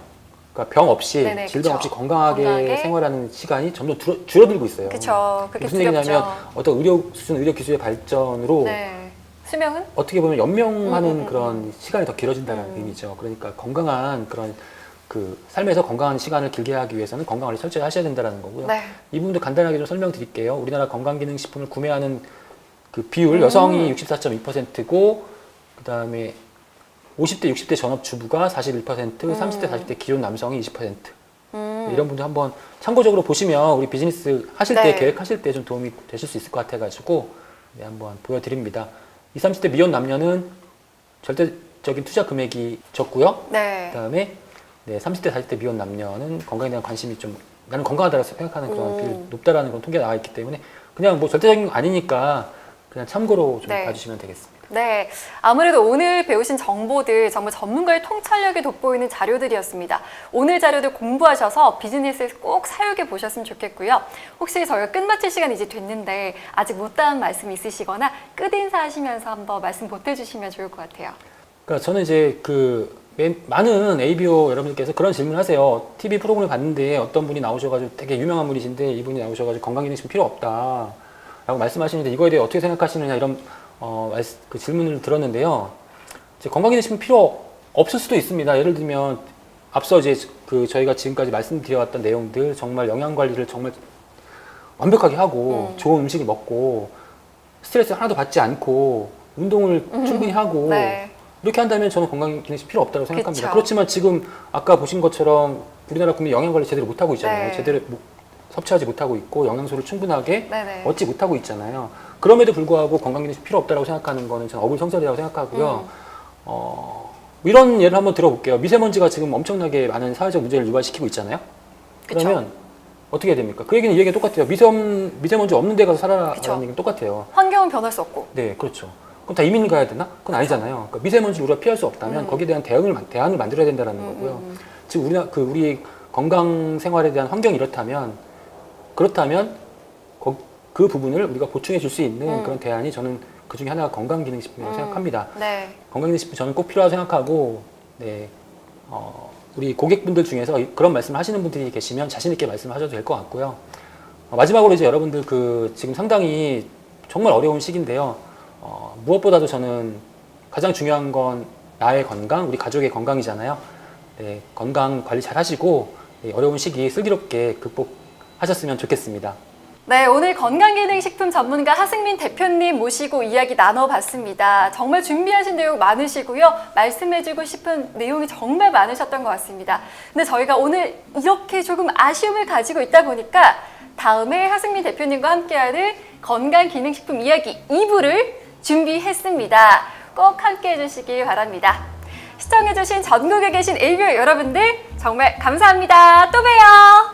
그러니까 병 없이 네네, 질병 그쵸. 없이 건강하게 건강하게. 생활하는 시간이 점점 줄어들고 있어요. 그쵸. 그게 무슨 두렵죠. 얘기냐면 어떤 의료 기술의 발전으로 네. 수명은? 어떻게 보면 연명하는 그런 시간이 더 길어진다는 의미죠. 그러니까 건강한 그런 그 삶에서 건강한 시간을 길게 하기 위해서는 건강을 철저히 하셔야 된다는 거고요. 네. 이 부분도 간단하게 좀 설명드릴게요. 우리나라 건강기능식품을 구매하는 그 비율 여성이 64.2%고 그다음에 50대 60대 전업주부가 41%, 30대 40대 기혼 남성이 20%. 이런 분들 한번 참고적으로 보시면 우리 비즈니스 하실 때 네. 계획하실 때 좀 도움이 되실 수 있을 것 같아가지고 네, 한번 보여드립니다. 20, 30대 미혼 남녀는 절대적인 투자 금액이 적고요. 네. 그다음에 네, 30대 40대 미혼 남녀는 건강에 대한 관심이 좀 나는 건강하다고 생각하는 그런 비율이 높다라는 그런 통계가 나와 있기 때문에 그냥 뭐 절대적인 거 아니니까 그냥 참고로 좀 네. 봐주시면 되겠습니다. 네, 아무래도 오늘 배우신 정보들 정말 전문가의 통찰력이 돋보이는 자료들이었습니다. 오늘 자료들 공부하셔서 비즈니스에서 꼭 사용해 보셨으면 좋겠고요. 혹시 저희가 끝마칠 시간이 이제 됐는데 아직 못다한 말씀 있으시거나 끝인사 하시면서 한번 말씀 보태주시면 좋을 것 같아요. 그러니까 저는 이제 많은 ABO 여러분들께서 그런 질문을 하세요. TV 프로그램을 봤는데 어떤 분이 나오셔가지고 되게 유명한 분이신데 이분이 나오셔가지고 건강기능식품 필요 없다 라고 말씀하시는데 이거에 대해 어떻게 생각하시느냐 이런 그 질문을 들었는데요. 이제 건강기능식품 필요 없을 수도 있습니다. 예를 들면 앞서 이제 저희가 지금까지 말씀드려왔던 내용들 정말 영양관리를 정말 완벽하게 하고 좋은 음식을 먹고 스트레스 하나도 받지 않고 운동을 충분히 하고 네. 이렇게 한다면 저는 건강기능식품 필요 없다고 생각합니다. 그쵸. 그렇지만 지금 아까 보신 것처럼 우리나라 국민 영양관리 제대로 못하고 있잖아요. 네. 제대로 섭취하지 못하고 있고 영양소를 충분하게 네네. 얻지 못하고 있잖아요. 그럼에도 불구하고 건강기능식품 필요 없다고 생각하는 거는 저는 어불성설이라고 생각하고요. 이런 예를 한번 들어볼게요. 미세먼지가 지금 엄청나게 많은 사회적 문제를 유발시키고 있잖아요. 그러면 그쵸. 어떻게 해야 됩니까? 그 얘기는 이 얘기가 똑같아요. 미세먼지 없는 데 가서 살아라는 그쵸. 얘기는 똑같아요. 환경은 변할 수 없고. 네, 그렇죠. 그럼 다 이민을 가야 되나? 그건 아니잖아요. 그러니까 미세먼지를 우리가 피할 수 없다면 거기에 대한 대안을 만들어야 된다는 거고요. 지금 우리 건강 생활에 대한 환경이 그렇다면 그 부분을 우리가 보충해 줄 수 있는 그런 대안이 저는 그 중에 하나가 건강기능식품이라고 생각합니다. 네. 건강기능식품 저는 꼭 필요하다고 생각하고, 네, 우리 고객분들 중에서 그런 말씀을 하시는 분들이 계시면 자신 있게 말씀하셔도 될 것 같고요. 마지막으로 이제 여러분들 지금 상당히 정말 어려운 시기인데요. 무엇보다도 저는 가장 중요한 건 나의 건강, 우리 가족의 건강이잖아요. 네, 건강 관리 잘 하시고 네, 어려운 시기 슬기롭게 극복하셨으면 좋겠습니다. 네, 오늘 건강기능식품 전문가 하승민 대표님 모시고 이야기 나눠봤습니다. 정말 준비하신 내용 많으시고요. 말씀해주고 싶은 내용이 정말 많으셨던 것 같습니다. 근데 저희가 오늘 이렇게 조금 아쉬움을 가지고 있다 보니까 다음에 하승민 대표님과 함께하는 건강기능식품 이야기 2부를 준비했습니다. 꼭 함께 해주시길 바랍니다. 시청해주신 전국에 계신 일교 여러분들 정말 감사합니다. 또 봬요.